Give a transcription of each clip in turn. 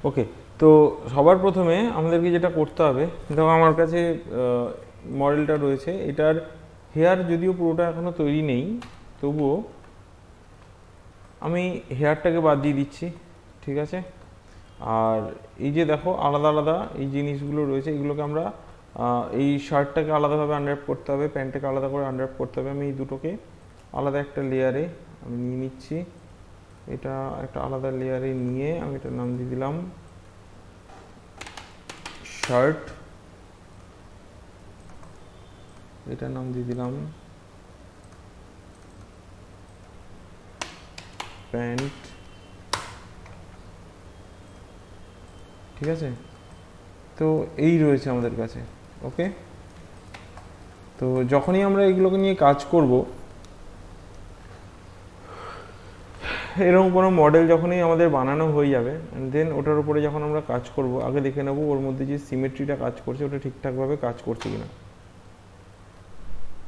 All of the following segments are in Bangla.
ওকে, তো সবার প্রথমে আমাদেরকে যেটা করতে হবে, দেখো আমার কাছে মডেলটা রয়েছে, এটার হেয়ার যদিও পুরোটা এখনও তৈরি নেই, তবুও আমি হেয়ারটাকে বাদ দিয়ে দিচ্ছি, ঠিক আছে। আর এই যে দেখো আলাদা আলাদা এই জিনিসগুলো রয়েছে, এগুলোকে আমরা এই শার্টটাকে আলাদাভাবে আনর্যাপ করতে হবে, প্যান্টটাকে আলাদা করে আনর্যাপ করতে হবে। আমি এই দুটোকে আলাদা একটা লেয়ারে আমি নিয়ে নিচ্ছি, এটা একটা আলাদা লেয়ারে নিয়ে আমি এটার নাম দিয়ে দিলাম শার্ট, এটার নাম দিয়ে দিলাম প্যান্ট, ঠিক আছে। তো এই রয়েছে আমাদের কাছে। ওকে, তো যখনই আমরা এগুলোকে নিয়ে কাজ করব, এরকম কোনো মডেল যখনই আমাদের বানানো হয়ে যাবে, দেন ওটার উপরে যখন আমরা কাজ করব, আগে দেখে নেব ওর মধ্যে যে সিমেট্রিটা কাজ করছে ওটা ঠিকঠাকভাবে কাজ করছে কিনা,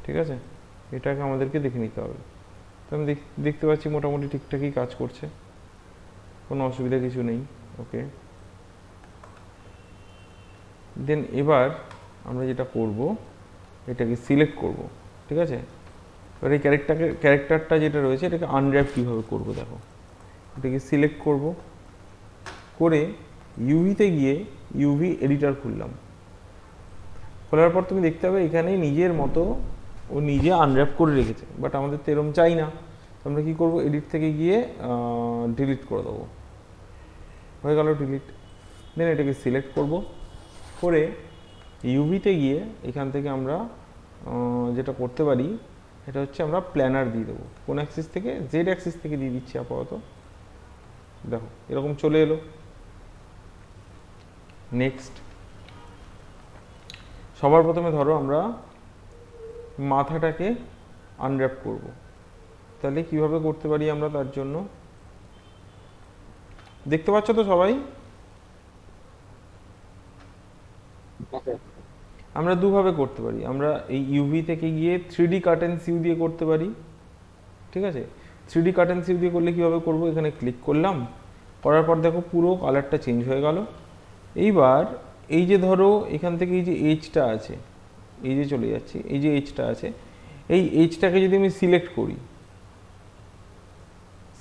ঠিক আছে। এটাকে আমাদেরকে দেখে নিতে হবে। তো আমি দেখতে পাচ্ছি মোটামুটি ঠিকঠাকই কাজ করছে, কোনো অসুবিধা কিছু নেই। ওকে, দেন এবার আমরা যেটা করব, এটাকে সিলেক্ট করব, ঠিক আছে। এবার এই ক্যারেক্টারটা যেটা রয়েছে এটাকে আনর্যাপ কীভাবে করবো দেখো, এটাকে সিলেক্ট করব, করে ইউভিতে গিয়ে ইউভি এডিটর খুললাম। খোলার পর তুমি দেখতে পাবে এখানে নিজের মতো ও নিজে আনর্যাপ করে রেখেছে, বাট আমাদের তো এরম চাই না। তো আমরা কী করবো, এডিট থেকে গিয়ে ডিলিট করে দেবো। হয়ে গেল ডিলিট। দেন এটাকে সিলেক্ট করব, করে ইউভিতে গিয়ে এখান থেকে আমরা যেটা করতে পারি এটা হচ্ছে আমরা প্ল্যানার দিয়ে দেবো। কোন অ্যাক্সিস থেকে, জেড অ্যাক্সিস থেকে দিয়ে দিচ্ছি আপাতত। দেখো এরকম চলে এলো। নেক্সট, সবার প্রথমে ধরো আমরা মাথাটাকে আনর্যাপ করব, তাহলে কিভাবে করতে পারি আমরা, তার জন্য দেখতে পাচ্ছ তো সবাই, আমরা দুভাবে করতে পারি। আমরা এই ইউভি থেকে গিয়ে 3D কাট অ্যান্ড সিউ দিয়ে করতে পারি, ঠিক আছে। 3D কাট অ্যান্ড সিউ দিয়ে করলে কীভাবে করবো, এখানে ক্লিক করলাম, করার পর দেখো পুরো কালারটা চেঞ্জ হয়ে গেল। এইবার এই যে ধরো এখান থেকে এই যে এজটা আছে, এই যে চলে যাচ্ছি, এই যে এজটা আছে, এই এজটাকে যদি আমি সিলেক্ট করি,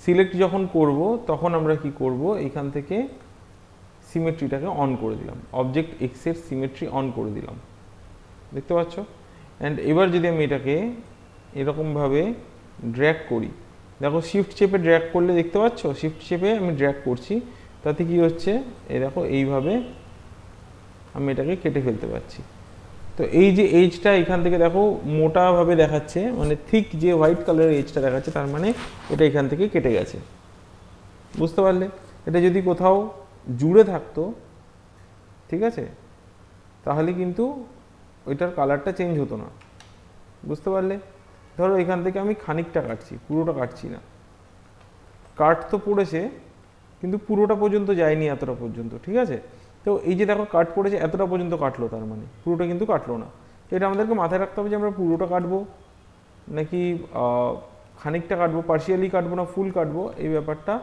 সিলেক্ট যখন করব তখন আমরা কি করব, এখান থেকে সিমেট্রিটাকে অন করে দিলাম, অবজেক্ট এক্সের সিমেট্রি অন করে দিলাম, দেখতে পাচ্ছ। অ্যান্ড এবার যদি আমি এটাকে এরকমভাবে ড্র্যাগ করি, দেখো শিফট চেপে ড্র্যাগ করলে দেখতে পাচ্ছ, শিফট চেপে আমি ড্র্যাগ করছি, তাতে কি হচ্ছে, এই দেখো এইভাবে আমি এটাকে কেটে ফেলতে পারছি। তো এই যে এজটা এখান থেকে দেখো মোটাভাবে দেখাচ্ছে, মানে থিক যে হোয়াইট কালারের এজটা দেখাচ্ছে, তার মানে এটা এখান থেকে কেটে গেছে, বুঝতে পারলে। এটা যদি কোথাও জুড়ে থাকতো, ঠিক আছে, তাহলে কিন্তু ওইটার কালারটা চেঞ্জ হতো না, বুঝতে পারলে। ধরো এখান থেকে আমি খানিকটা কাটছি, পুরোটা কাটছি না, কাট তো পড়েছে কিন্তু পুরোটা পর্যন্ত যায়নি, এতটা পর্যন্ত, ঠিক আছে। তো এই যে দেখো কাট পড়েছে, এতটা পর্যন্ত কাটলো, তার মানে পুরোটা কিন্তু কাটলো না। তো এটা আমাদেরকে মাথায় রাখতে হবে যে আমরা পুরোটা কাটবো নাকি খানিকটা কাটবো, পার্শিয়ালি কাটবো না ফুল কাটবো, এই ব্যাপারটা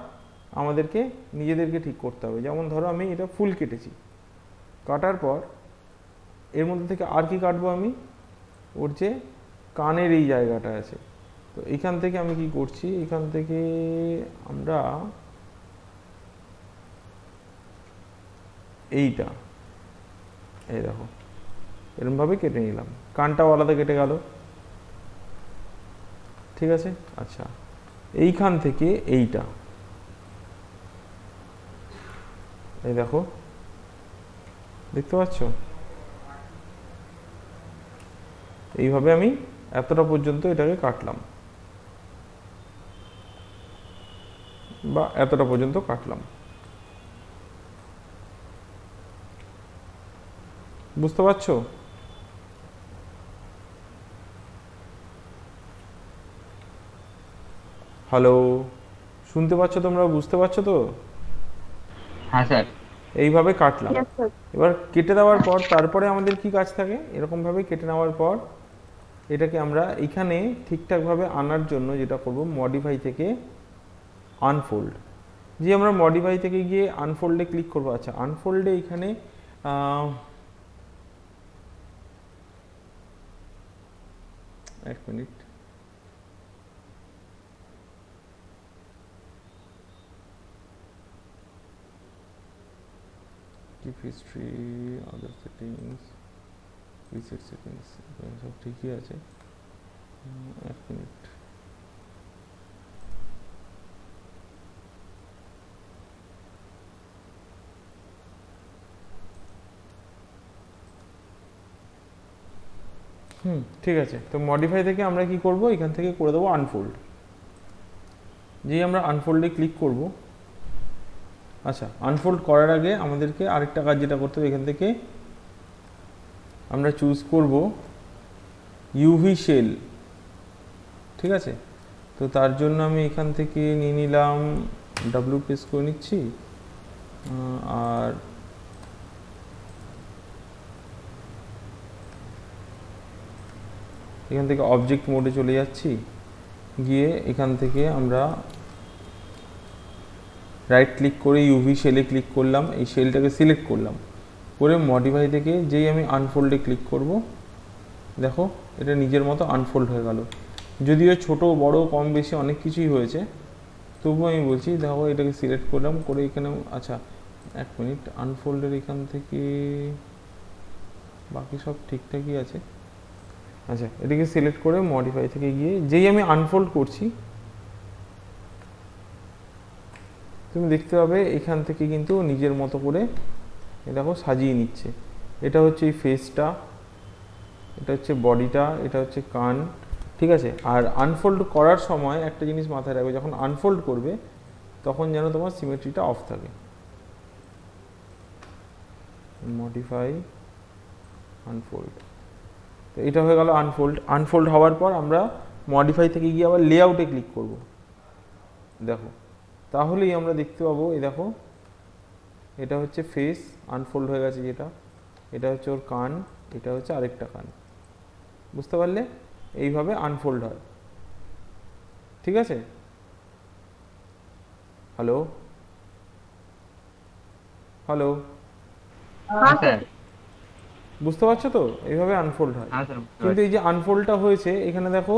আমাদেরকে নিজেদেরকে ঠিক করতে হবে। যেমন ধরো আমি এটা ফুল কেটেছি, কাটার পর এর মধ্যে থেকে আর কি কাটবো আমি, ওর যে কানের এই জায়গাটা আছে, তো এইখান থেকে আমি কি করছি, এখান থেকে আমরা এইটা, এই দেখো এরকমভাবে কেটে নিলাম, কানটাও আলাদা কেটে গেল, ঠিক আছে। আচ্ছা, এইখান থেকে এইটা, এই দেখো দেখতে পাচ্ছ, এইভাবে আমি এতটা পর্যন্ত এটাকে কাটলাম, বা এতটা পর্যন্ত কাটলাম, বুঝতে পারছো। হ্যালো, শুনতে পাচ্ছ তোমরা, বুঝতে পারছো তো। হ্যাঁ স্যার। এইভাবে কাটলাম। Yes, sir. এবার কেটে দেওয়ার পর তারপরে আমাদের কি কাজ থাকে, এরকমভাবে কেটে নেওয়ার পর এটাকে আমরা এখানে ঠিকঠাকভাবে আনার জন্য যেটা করব, মডিফাই থেকে আনফোল্ড, যে আমরা মডিফাই থেকে গিয়ে আনফোল্ডে ক্লিক করবো। আচ্ছা, আনফোল্ডে এখানে এক minute, keep history, other settings, reset settings, সব ঠিকই আছে। এক মিনিট, ঠিক আছে। তো মডিফাই থেকে আমরা কি করব, এখান থেকে করে দেবো আনফোল্ড। যেই আমরা আনফোল্ডে ক্লিক করব, আচ্ছা আনফোল্ড করার আগে আমাদেরকে আরেকটা কাজ যেটা করতে হবে, এখান থেকে আমরা চুজ করব ইউভি শেল, ঠিক আছে। তো তার জন্য আমি এখান থেকে নিয়ে নিলাম, ডাব্লিউ প্রেস করে নিচ্ছি, আর এখান থেকে অবজেক্ট মোডে চলে যাচ্ছি, গিয়ে এখান থেকে আমরা রাইট ক্লিক করে ইউভি শেলে ক্লিক করলাম, এই শেলটাকে সিলেক্ট করলাম, করে মডিফাই থেকে যেই আমি আনফোল্ডে ক্লিক করব, দেখো এটা নিজের মতো আনফোল্ড হয়ে গেল। যদিও ছোট বড় কম বেশি অনেক কিছুই হয়েছে, তবুও আমি বলছি দেখো এটাকে সিলেক্ট করলাম, করে এখানে আচ্ছা এক মিনিট, আনফোল্ডের এখান থেকে বাকি সব ঠিকঠাকই আছে। আচ্ছা, এটাকে সিলেক্ট করে মডিফাই থেকে গিয়ে যেই আমি আনফোল্ড করছি, তুমি দেখতে পাবে এখান থেকে কিন্তু নিজের মতো করে দেখো সাজিয়ে নিচ্ছে। এটা হচ্ছে এই ফেসটা, এটা হচ্ছে বডিটা, এটা হচ্ছে কান, ঠিক আছে। আর আনফোল্ড করার সময় একটা জিনিস মাথায় রাখবে, যখন আনফোল্ড করবে তখন যেন তোমার সিমেট্রিটা অফ থাকে। মডিফাই আনফোল্ড, তো এটা হয়ে গেল আনফোল্ড। আনফোল্ড হওয়ার পর আমরা মডিফাই থেকে গিয়ে আবার লেআউটে ক্লিক করব, দেখো তাহলেই আমরা দেখতে পাবো, এই দেখো এটা হচ্ছে ফেস আনফোল্ড হয়ে গেছে যেটা, এটা হচ্ছে ওর কান, এটা হচ্ছে আরেকটা কান, বুঝতে পারলে? এইভাবে আনফোল্ড হয়, ঠিক আছে। হ্যালো হ্যালো, হ্যাঁ স্যার। বুঝতে পারছো তো? এইভাবে আনফোল্ড হয়। হ্যাঁ স্যার, কিন্তু এই যে আনফোল্ডটা হয়েছে এখানে দেখো,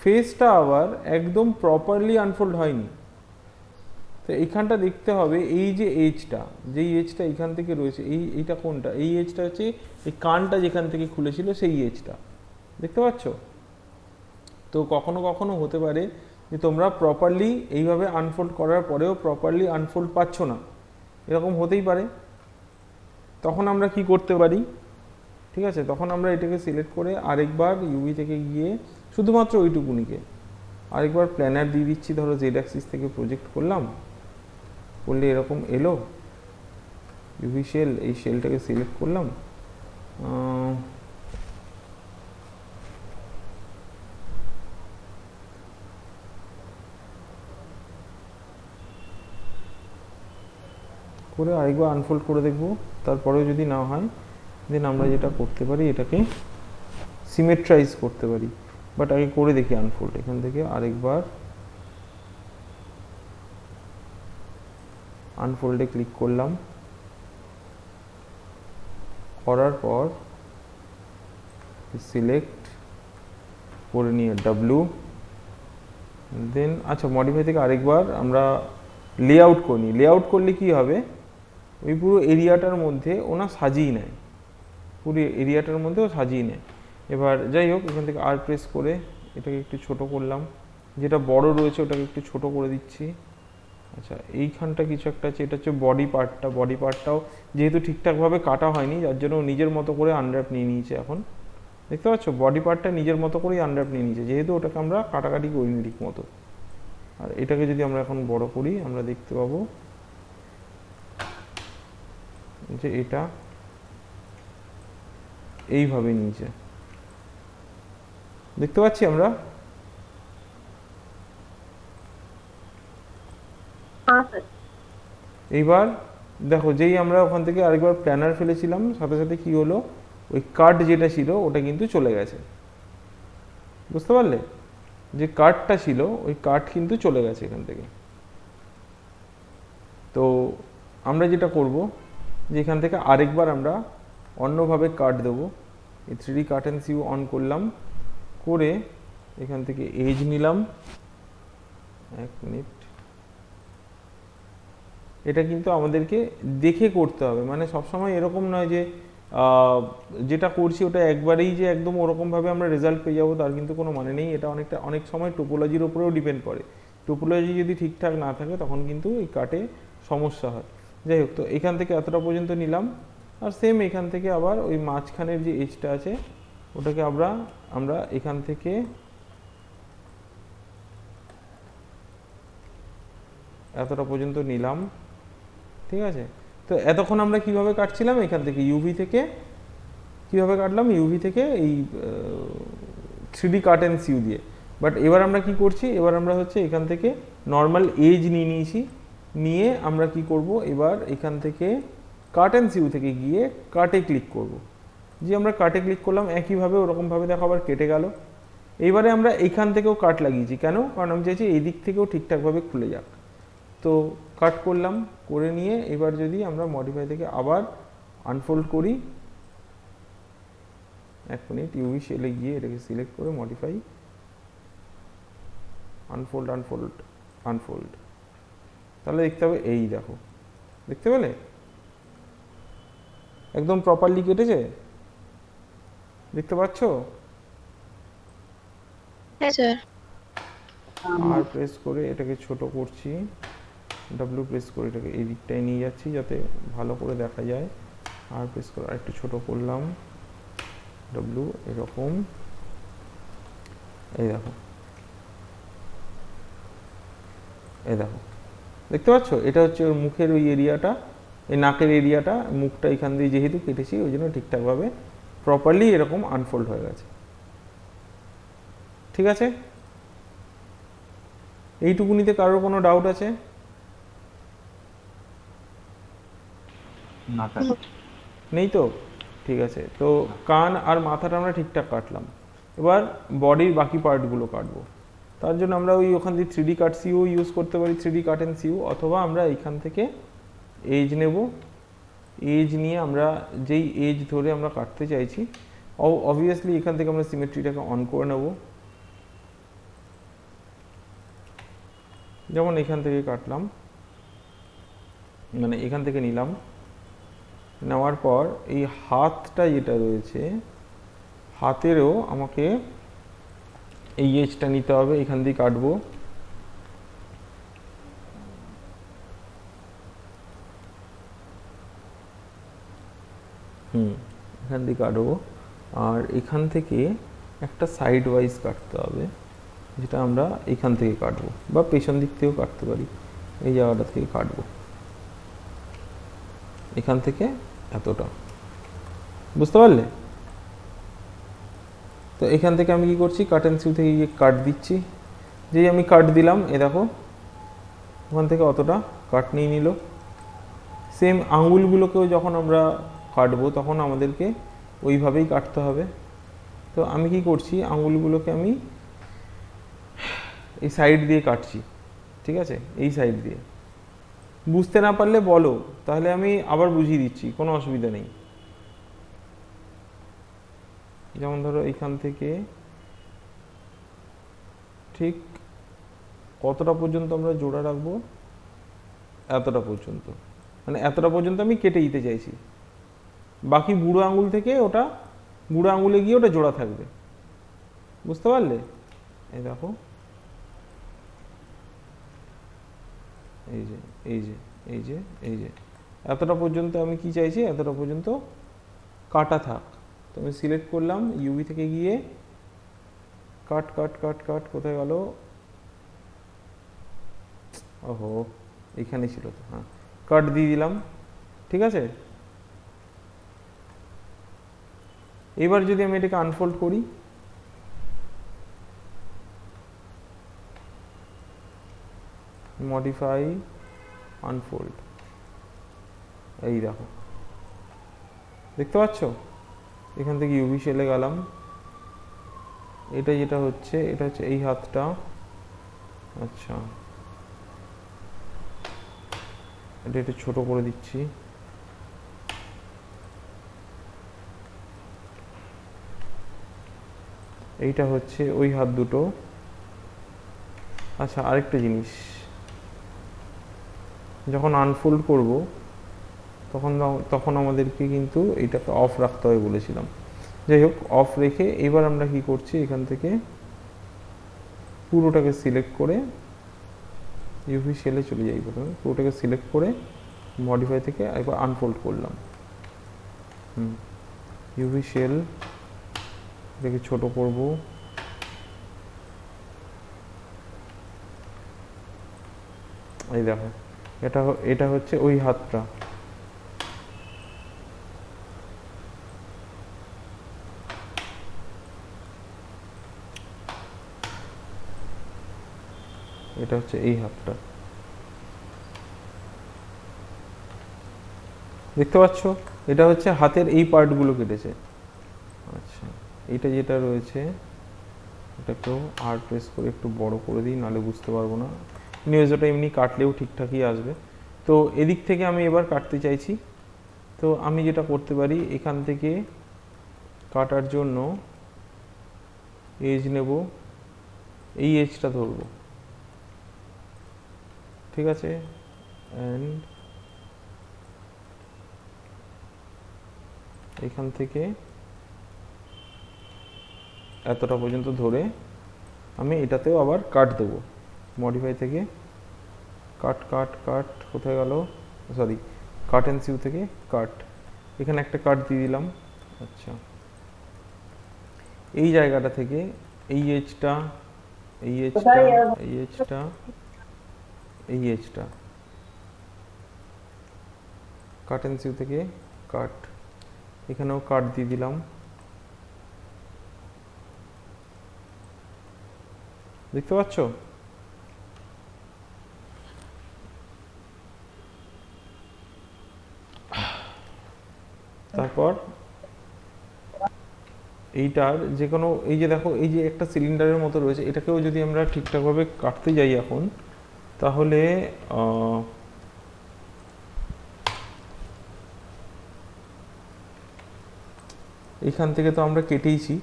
ফেসটা আবার একদম প্রপারলি আনফোল্ড হয়নি। তো এইখানটা দেখতে হবে, এই যে এজটা, যেই এজটা এখান থেকে রয়েছে, এইটা কোনটা? এই এজটা হচ্ছে এই কানটা যেখান থেকে খুলেছিল সেই এজটা, দেখতে পাচ্ছ? তো কখনো কখনো হতে পারে যে তোমরা প্রপারলি এইভাবে আনফোল্ড করার পরেও প্রপারলি আনফোল্ড পাচ্ছ না, এরকম হতেই পারে। তখন আমরা কি করতে পারি, ঠিক আছে, তখন আমরা এটাকে সিলেক্ট করে আরেকবার ইউভি থেকে গিয়ে শুধুমাত্র ওইটুকুনিকে আরেকবার প্ল্যানার দিয়ে দিচ্ছি। ধরো জেড অ্যাক্সিস থেকে প্রজেক্ট করলাম, করলে এরকম এলো ইউভি শেল, এই শেলটাকে সিলেক্ট করলাম, করে আরেকবার আনফোল্ড করে দেখব। তারপরেও যদি না হয়, দেন আমরা যেটা করতে পারি এটাকে সিমেট্রাইজ করতে পারি। বাট আগে করে দেখি আনফোল্ড। এখান থেকে আরেকবার আনফোল্ডে ক্লিক করলাম, করার পর সিলেক্ট করে নিয়ে ডাব্লু, দেন আচ্ছা মডিফাই থেকে আরেকবার আমরা লেআউট করে নিই। লেআউট করলে কি হবে, ওই পুরো এরিয়াটার মধ্যে ওনা সাজিয়ে নেয়, পুরো এরিয়াটার মধ্যেও সাজিয়ে নেয়। এবার যাই হোক, এখান থেকে আর প্রেস করে এটাকে একটু ছোট করলাম, যেটা বড় রয়েছে ওটাকে একটু ছোট করে দিচ্ছি। আচ্ছা, এইখানটা কিছু একটা আছে, এটা হচ্ছে বডি পার্টটা। বডি পার্টটাও যেহেতু ঠিকঠাকভাবে কাটা হয়নি, যার জন্য নিজের মতো করে আনর্যাপ নিয়ে নিয়েছে। এখন দেখতে পাচ্ছ বডি পার্টটা নিজের মতো করেই আনর্যাপ নিয়ে নিয়েছে, যেহেতু ওটাকে আমরা কাটাকাটি করিনি ঠিক মতো। আর এটাকে যদি আমরা এখন বড় করি, আমরা দেখতে পাবো যে এটা এইভাবে নিচে দেখতে পাচ্ছি আমরা। এইবার দেখো, যেই আমরা ওখান থেকে আরেকবার প্ল্যানার ফেলেছিলাম, সাথে সাথে কি হলো, ওই কাট যেটা ছিল ওটা কিন্তু চলে গেছে, বুঝতে পারলে? যে কাটটা ছিল ওই কাট কিন্তু চলে গেছে এখান থেকে। তো আমরা যেটা করব যে এখান থেকে আরেকবার আমরা অন্যভাবে কাট দেবো। এই 3D cut and see you on করলাম, করে এখান থেকে এজ নিলাম। 1 মিনিট, এটা কিন্তু আমাদেরকে দেখে করতে হবে, মানে সবসময় এরকম নয় যে যেটা করছি ওটা একবারেই যে একদম ওরকমভাবে আমরা রেজাল্ট পেয়ে যাবো তার কিন্তু কোনো মানে নেই। এটা অনেক সময় টোপোলজির ওপরেও ডিপেন্ড করে। টোপোলজি যদি ঠিকঠাক না থাকে তখন কিন্তু এই কাটে সমস্যা হয়। যাই হোক, তো এখান থেকে এতটা পর্যন্ত নিলাম, আর সেম এখান থেকে আবার ওই মাঝখানের যে এজটা আছে ওটাকে আমরা এখান থেকে এতটা পর্যন্ত নিলাম। ঠিক আছে, তো এতক্ষণ আমরা কিভাবে কাটছিলাম, এখান থেকে ইউভি থেকে কিভাবে কাটলাম, ইউভি থেকে এই 3D কাট অ্যান্ড সিউ দিয়ে। বাট এবার আমরা কি করছি, এবার আমরা হচ্ছে এখান থেকে নর্মাল এজ নিয়ে নিয়েছি, নিয়ে আমরা কি করব, এবার এখান থেকে কাট অ্যান্ড সিউ থেকে গিয়ে কাটে ক্লিক করব। যে আমরা কাটে ক্লিক করলাম, একইভাবে ওরকমভাবে দেখো আবার কেটে গেল। এইবারে আমরা এইখান থেকেও কাট লাগিয়েছি, কেন, কারণ আমি চাইছি এই দিক থেকেও ঠিকঠাকভাবে খুলে যাক। তো কাট করলাম, করে নিয়ে এবার যদি আমরা মডিফাই থেকে আবার আনফোল্ড করি, 1 মিনিট, ইউভি শেলে গিয়ে এটাকে সিলেক্ট করে মডিফাই, আনফোল্ড আনফোল্ড আনফোল্ড, তাহলে দেখতে হবে এই দেখো, দেখতে পেলে একদম প্রপারলি কেটেছে, দেখতে পাচ্ছ? হ্যাঁ স্যার। আর প্রেস করে এটাকে ছোট করছি, ডাব্লিউ প্রেস করে এটাকে এই দিকটায় নিয়ে যাচ্ছি যাতে ভালো করে দেখা যায়। আর প্রেস করে আরেকটু ছোট করলাম, ডাব্লিউ এরকম, এই দেখো, এই দেখো, দেখতে পাচ্ছ? এটা হচ্ছে ওর মুখের ওই এরিয়াটা, এই নাকের এরিয়াটা, মুখটা এখান দিয়ে যেহেতু কেটেছি ওই জন্য ঠিকঠাকভাবে প্রপারলি এরকম আনফোল্ড হয়ে গেছে। ঠিক আছে, এইটুকুনিতে কারোর কোনো ডাউট আছে? না স্যার। নেই তো? ঠিক আছে, তো কান আর মাথাটা আমরা ঠিকঠাক কাটলাম। এবার বডির বাকি পার্টগুলো কাটবো। তার জন্য আমরা ওখান দিয়ে 3D কাট সিউ ইউজ করতে পারি, 3D কাট অ্যান্ড সিউ, অথবা আমরা এইখান থেকে এজ নেব। এজ নিয়ে আমরা যেই এজ ধরে আমরা কাটতে চাইছি, অবভিয়াসলি এখান থেকে আমরা সিমেট্রিটাকে অন করে নেব। যেমন এখান থেকে কাটলাম, মানে এখান থেকে নিলাম, নেওয়ার পর এই হাতটা যেটা রয়েছে, হাতেরও আমাকে এই এজটা নিতে হবে, এখান দিয়ে কাটবো। এখান দিয়ে কাটবো, আর এখান থেকে একটা সাইড ওয়াইজ কাটতে হবে, যেটা আমরা এখান থেকে কাটবো, বা পেছন দিক থেকেও কাটতে পারি। এই জায়গাটা থেকে কাটবো, এখান থেকে এতটা, বুঝতে পারলে? তো এখান থেকে আমি কি করছি, কাট অ্যান্ড সিউ থেকে গিয়ে কাট দিচ্ছি। যেই আমি কাট দিলাম, এ দেখো ওখান থেকে অতটা কাট নিয়ে নিল। সেম আঙুলগুলোকেও যখন আমরা কাটবো তখন আমাদেরকে ওইভাবেই কাটতে হবে। তো আমি কি করছি, আঙুলগুলোকে আমি এই সাইড দিয়ে কাটছি, ঠিক আছে, এই সাইড দিয়ে। বুঝতে না পারলে বলো, তাহলে আমি আবার বুঝিয়ে দিচ্ছি, কোনো অসুবিধা নেই। যেমন ধরো এইখান থেকে ঠিক কতটা পর্যন্ত আমরা জোড়া রাখবো, এতটা পর্যন্ত, মানে এতটা পর্যন্ত আমি কেটে দিতে চাইছি। বাকি বুড়ো আঙুল থেকে ওটা, বুড়ো আঙুলে গিয়ে ওটা জোড়া থাকবে, বুঝতে পারলে? এই দেখো, এই যে এই যে এই যে এই যে এতটা পর্যন্ত আমি কি চাইছি, এতটা পর্যন্ত কাটা থাক। তো আমি সিলেক্ট করলাম, ইউভি থেকে গিয়ে কাট কাট কাট কাট, কোথায় গেল, ওহো এইখানে ছিল তো, হ্যাঁ, কাট দিয়ে দিলাম। ঠিক আছে, এবার যদি আমি এটাকে আনফোল্ড করি, মডিফাই আনফোল্ড, এই দেখো, দেখতে পাচ্ছ? এখান থেকে ইউভি শেলে গেলাম, এটা যেটা হচ্ছে, এটা হচ্ছে এই হাতটা, আচ্ছা এটা একটু ছোট করে দিচ্ছি। এইটা হচ্ছে ওই হাত দুটো। আচ্ছা, আরেকটা জিনিস, যখন আনফোল্ড করব তখন আমাদেরকে কিন্তু এইটাকে অফ রাখতে হবে বলেছিলাম। যাই হোক, অফ রেখে এবার আমরা কি করছি, এখান থেকে পুরোটাকে সিলেক্ট করে ইউভি শেলে চলে যাই। প্রথমে পুরোটাকে সিলেক্ট করে মডিফাই থেকে একবার আনফোল্ড করলাম। ইউভি শেল, এটাকে ছোট করব। এই দেখো, এটা হচ্ছে ওই হাতটা। এটা হচ্ছে এই হাতটা, দেখতে পাচ্ছ? এটা হচ্ছে হাতের এই পার্টগুলো কেটেছে। আচ্ছা, এটা যেটা রয়েছে এটাকেও আর প্রেস করে একটু বড় করে দিই, নাহলে বুঝতে পারবো না। নিউজ ওটা এমনি কাটলেও ঠিকঠাকই আসবে। তো এদিক থেকে আমি এবার কাটতে চাইছি। তো আমি যেটা করতে পারি, এখান থেকে কাটার জন্য এজ নেব, এই এজটা ধরবো, ঠিক আছে? অ্যান্ড এখান থেকে এতটা পর্যন্ত ধরে আমি এটাতেও আবার কাট দেবো। মডিফাই থেকে কাট কাট কাট, কোথায় গেল? সরি, কাট অ্যান্ড সিউ থেকে কাট, এখানে একটা কাট দিয়ে দিলাম। আচ্ছা, এই জায়গাটা থেকে এই এজটা, এই এজটা, এই এজটা, এই এজটা, কাট অ্যান্ড সিউ থেকে কাট, এখানেও কাট দিয়ে দিলাম। দেখতে পাচ্ছ? তারপর এইটার যে কোনো, এই যে দেখো, এই যে একটা সিলিন্ডারের মতো রয়েছে, এটাকেও যদি আমরা ঠিকঠাকভাবে কাটতে যাই এখন, তাহলে এইখান থেকে তো আমরা কেটেইছি,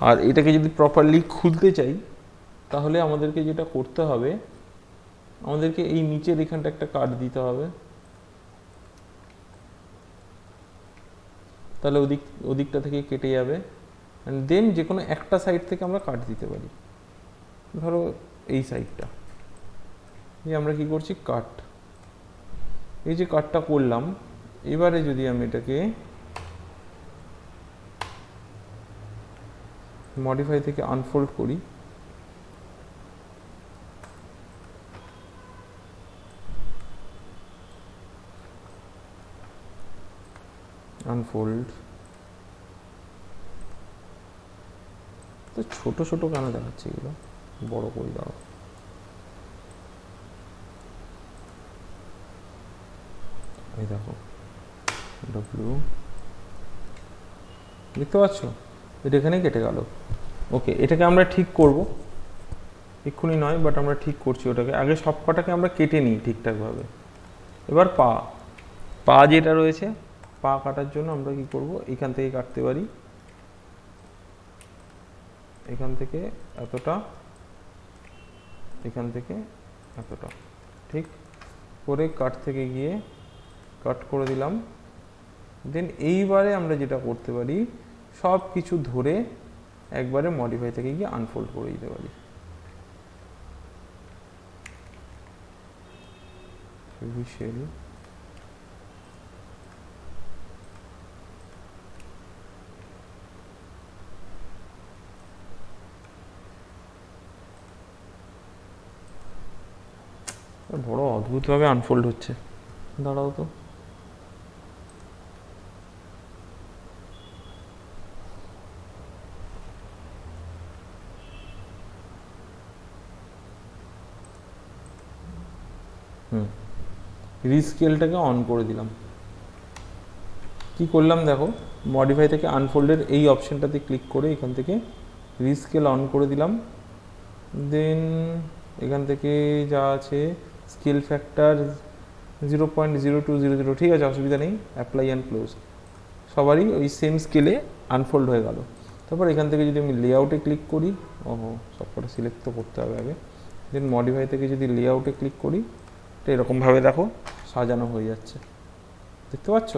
আর এটাকে যদি প্রপারলি খুলতে চাই তাহলে আমাদেরকে যেটা করতে হবে, আমাদেরকে এই নিচের এখানটা একটা কাট দিতে হবে, তাহলে ওদিকটা থেকে কেটে যাবে। অ্যান্ড দেন যে কোনো একটা সাইড থেকে আমরা কাট দিতে পারি। ধরো এই সাইডটা, যে আমরা কি করছি, কাট, এই যে কাটটা করলাম, এবারে যদি আমি এটাকে মডিফাই থেকে আনফোল্ড করি, আনফোল্ড, তো ছোট ছোট কেন দেখাচ্ছে এগুলো, বড় করে দাও। এই দেখো, ডব্লিউ, দেখতে পাচ্ছ? এটা এখানেই কেটে গেল। ওকে, এটাকে আমরা ঠিক করব, এক্ষুনি নয়, বাট আমরা ঠিক করছি ওটাকে। আগে সব কটাকে আমরা কেটে নিই ঠিকঠাকভাবে। এবার পা, পা যেটা রয়েছে, পা কাটার জন্য আমরা কি করব, এখান থেকে কাটতে পারি, এখান থেকে এতটা, এখান থেকে এতটা, ঠিক করে কাট থেকে গিয়ে কাট করে দিলাম। দেন এইবারে আমরা যেটা করতে পারি, সব কিছু ধরে একবারে মডিফাই থেকে গিয়ে আনফোল্ড করে দিতে পারি। শেল, বড় অদ্ভুতভাবে আনফোল্ড হচ্ছে, দাঁড়াও তো। রিস্কেলটাকে অন করে দিলাম। কি করলাম দেখো, মডিফাই থেকে আনফোল্ডের এই অপশনটাতে ক্লিক করে এখান থেকে রিস্কেল অন করে দিলাম। দেন এখান থেকে যা আছে, স্কেল ফ্যাক্টর 0.0200, ঠিক আছে, অসুবিধা নেই, অ্যাপ্লাই অ্যান্ড ক্লোজ, সবারই ওই সেম স্কেলে আনফোল্ড হয়ে গেল। তারপর এখান থেকে যদি আমি লেআউটে ক্লিক করি, ওহো সবকটা সিলেক্ট তো করতে হবে আগে, দেন মডিফাই থেকে যদি লেআউটে ক্লিক করি, তো এরকমভাবে দেখো সাজানো হয়ে যাচ্ছে, দেখতে পাচ্ছ?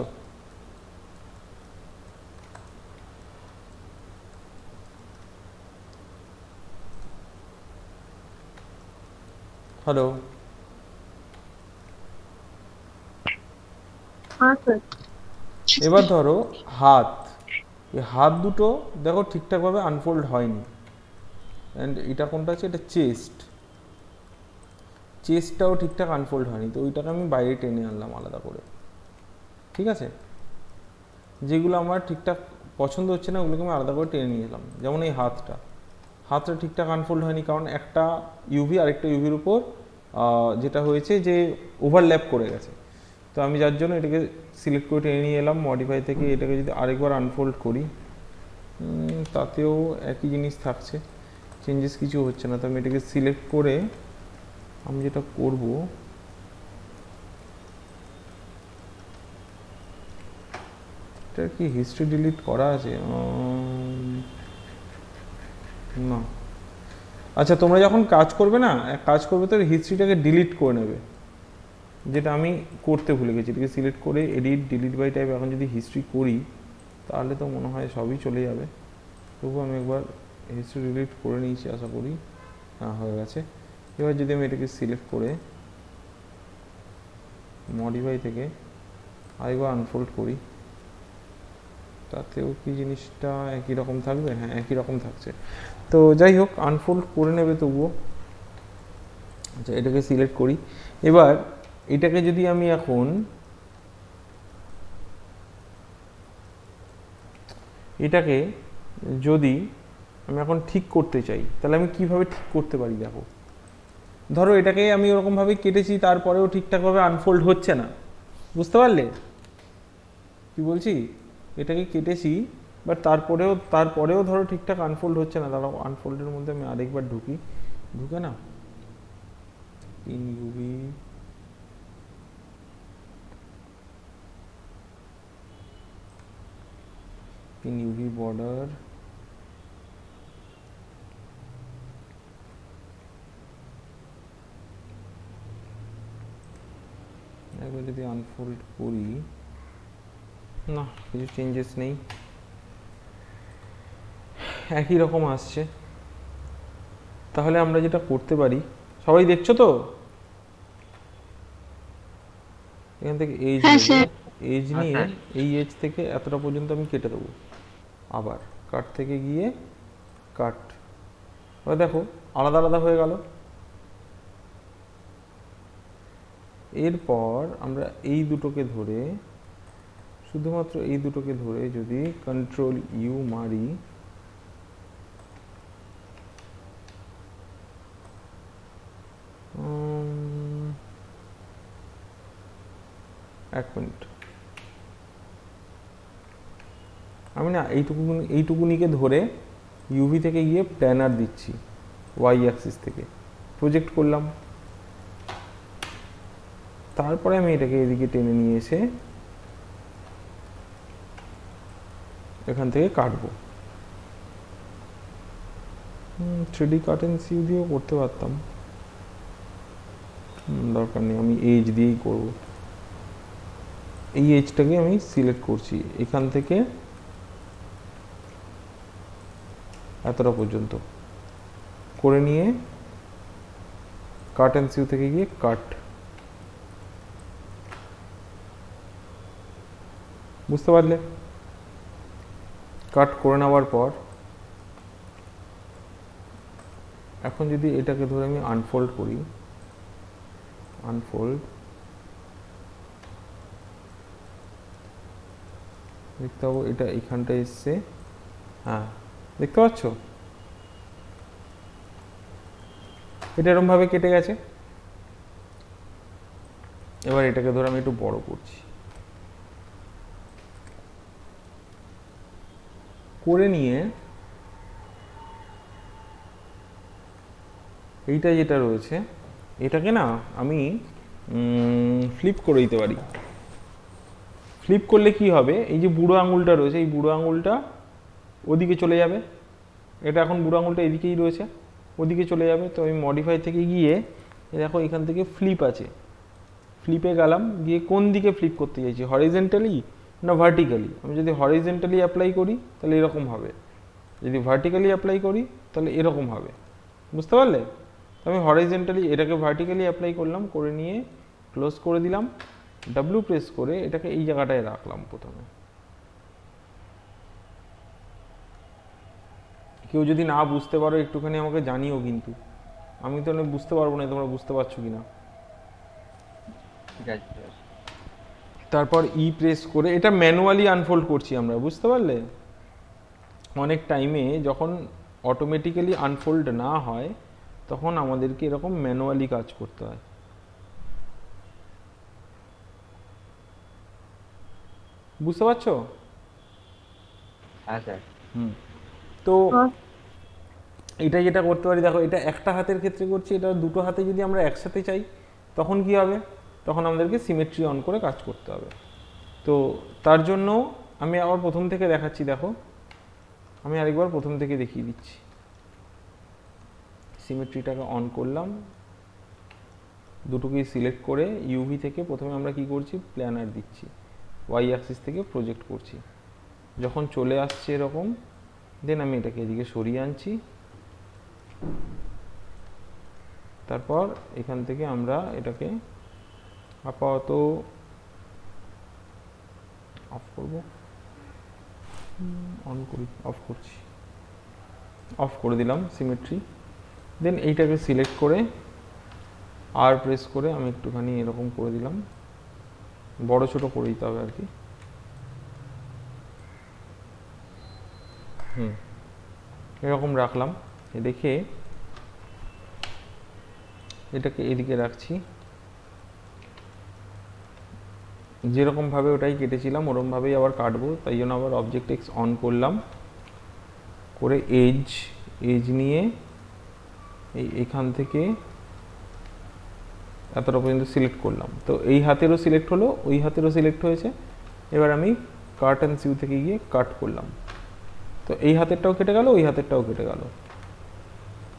হ্যালো, हाँ सर। এবার ধরো হাত, এই হাত দুটো দেখো ঠিকঠাকভাবে আনফোল্ড হয়নি। অ্যান্ড এটা কোনটা আছে, এটা চেস্ট, চেস্টটাও ঠিকঠাক আনফোল্ড হয়নি, তো ওইটাকে আমি বাইরে টেনে আনলাম আলাদা করে, ঠিক আছে? যেগুলো আমার ঠিকঠাক পছন্দ হচ্ছে না ওগুলোকে আমি আলাদা করে টেনে নিয়ে এলাম। যেমন এই হাতটা, হাতটা ঠিকঠাক আনফোল্ড হয়নি, কারণ একটা ইউভি আরেকটা ইউভির উপর যেটা হয়েছে যে ওভারল্যাপ করে গেছে। তো আমি যার জন্য এটাকে সিলেক্ট করে টেনে নিয়ে এলাম মডিফাই থেকে, এটাকে যদি আরেকবার আনফোল্ড করি, তাতেও একই জিনিস থাকছে, চেঞ্জেস কিছু হচ্ছে না। তো আমি এটাকে সিলেক্ট করে আমি যেটা করব, এটা কি হিস্ট্রি ডিলিট করা আছে? না, আচ্ছা তোমরা যখন কাজ করবে না, এক কাজ করবে তো হিস্ট্রিটাকে ডিলিট করে নেবে, যেটা আমি করতে ভুলে গেছি। এটাকে সিলেক্ট করে এডিট ডিলিট বাই টাইপ এখন যদি হিস্ট্রি করি, তাহলে তো মনে হয় সবই চলে যাবে। তবু আমি একবার হিস্ট্রি ডিলিট করে নিয়েছি আশা করি, হ্যাঁ হয়ে গেছে। এবার যদি আমি এটাকে সিলেক্ট করে মডিফাই থেকে আরেকবার আনফোল্ড করি, তাতেও কি জিনিসটা একই রকম থাকবে? হ্যাঁ একই রকম থাকছে। তো যাই হোক, আনফোল্ড করে নেবে তবুও। আচ্ছা এটাকে সিলেক্ট করি, এবার এটাকে যদি আমি এখন এটাকে যদি আমি এখন ঠিক করতে চাই, তাহলে আমি কিভাবে ঠিক করতে পারি? দেখো ধরো এটাকে আমি ওরকমভাবে কেটেছি, তারপরেও ঠিকঠাকভাবে আনফোল্ড হচ্ছে না, বুঝতে পারলে কি বলছি? এটাকে কেটেছি বাট তারপরেও ধরো ঠিকঠাক আনফোল্ড হচ্ছে না। দাঁড়াও, আনফোল্ডের মধ্যে আমি আরেকবার ঢুকি, ঢুকে না pin UV, pin UV border, একবার যদি আনফোল্ড করি, না কিছু চেঞ্জেস নেই, একই রকম আসছে। তাহলে আমরা যেটা করতে পারি, সবাই দেখছো তো? এখান থেকে এজ হ্যাঁ নেব, স্যার। এজ হ্যাঁ নিয়ে স্যার। এই এজ থেকে এতটা পর্যন্ত আমি কেটে দেবো, আবার কাট থেকে গিয়ে কাট, এবার দেখো আলাদা আলাদা হয়ে গেল। এরপর আমরা এই দুটোকে ধরে, শুধুমাত্র এই দুটোকে ধরে যদি কন্ট্রোল ইউ মারি, এক মিনিট, আমি না এইটুকুনিকে ধরে ইউভি থেকে গিয়ে প্ল্যানার দিচ্ছি, ওয়াই অ্যাক্সিস থেকে প্রজেক্ট করলাম, তারপরে আমি এটাকে এদিকে টেনে নিয়ে এসে এখান থেকে কাটবো। 3D কাট এন্ড সিউ দিয়েও করতে পারতাম, দরকার নেই, আমি এজ দিয়েই করব। এই এজটাকে আমি সিলেক্ট করছি, এখান থেকে এতটা পর্যন্ত করে নিয়ে কাট এন্ড সিউ থেকে গিয়ে কাট, বুঝতে পারলে? কাট করে নেওয়ার পর এখন যদি এটাকে ধরে আমি আনফোল্ড করি, আনফোল্ড, দেখতে পাবো এটা এখানটা এসছে, হ্যাঁ দেখতে পাচ্ছ এটা এরকম ভাবে কেটে গেছে। এবার এটাকে ধরে আমি একটু বড় করছি, করে নিয়ে এইটা যেটা রয়েছে এটাকে না আমি ফ্লিপ করে দিতে পারি। ফ্লিপ করলে কি হবে, এই যে বুড়ো আঙুলটা রয়েছে এই বুড়ো আঙুলটা ওদিকে চলে যাবে, এটা এখন বুড়ো আঙুলটা এদিকেই রয়েছে, ওদিকে চলে যাবে। তো আমি মডিফাই থেকে গিয়ে দেখো এখান থেকে ফ্লিপ আছে, ফ্লিপে গেলাম, গিয়ে কোন দিকে ফ্লিপ করতে চাইছি, হরিজেন্টালি না ভার্টিক্যালি। আমি যদি হরিজেন্টালি অ্যাপ্লাই করি তাহলে এরকম হবে, যদি ভার্টিক্যালি অ্যাপ্লাই করি তাহলে এরকম হবে, বুঝতে পারলে? তো আমি হরিজেন্টালি এটাকে ভার্টিক্যালি অ্যাপ্লাই করলাম, করে নিয়ে ক্লোজ করে দিলাম, ডাব্লিউ প্রেস করে এটাকে এই জায়গাটায় রাখলাম প্রথমে। কেউ যদি না বুঝতে পারো একটুখানি আমাকে জানিও, কিন্তু আমি তো বুঝতে পারবো না তোমরা বুঝতে পারছো কিনা। ঠিক আছে, ঠিক আছে। তারপর ই প্রেস করে এটা ম্যানুয়ালি আনফোল্ড করছি আমরা, বুঝতে পারলে? অনেক টাইমে যখন অটোমেটিক্যালি আনফোল্ড না হয় তখন আমাদেরকে এরকম ম্যানুয়ালি কাজ করতে হয়। বুঝতে পারছো? হ্যাঁ স্যার। তো এটা যেটা করতে পারি, দেখো এটা একটা হাতের ক্ষেত্রে করছি, এটা দুটো হাতে যদি আমরা একসাথে চাই তখন কি হবে, তখন আমাদেরকে সিমেট্রি অন করে কাজ করতে হবে। তো তার জন্য আমি আবার প্রথম থেকে দেখাচ্ছি, দেখো আমি আরেকবার প্রথম থেকে দেখিয়ে দিচ্ছি। সিমেট্রিটাকে অন করলাম, দুটোকেই সিলেক্ট করে ইউভি থেকে প্রথমে আমরা কি করছি, প্ল্যানার দিচ্ছি, ওয়াই অ্যাক্সিস থেকে প্রজেক্ট করছি। যখন চলে আসছে এরকম, দেন আমি এটাকে এদিকে সরিয়ে আনছি। তারপর এখান থেকে আমরা এটাকে আপাতত অফ করব, অন করি, অফ করছি, অফ করে দিলাম সিমেট্রি। দেন এইটাকে সিলেক্ট করে আর প্রেস করে আমি একটুখানি এরকম করে দিলাম, বড় ছোট করে দিতে হবে আর কি। এরকম রাখলাম, দেখে এটাকে এদিকে রাখছি, যেরকমভাবে ওটাই কেটেছিলাম ওরকমভাবেই আবার কাটবো, তাই জন্য আবার অবজেক্ট এক্স অন করলাম, করে এজ এজ নিয়ে এইখান থেকে এতটা পর্যন্ত সিলেক্ট করলাম। তো এই হাতেরও সিলেক্ট হলো, ওই হাতেরও সিলেক্ট হয়েছে। এবার আমি কাট অ্যান্ড সিউ থেকে গিয়ে কাট করলাম, তো এই হাতেরটাও কেটে গেল, ওই হাতেরটাও কেটে গেল।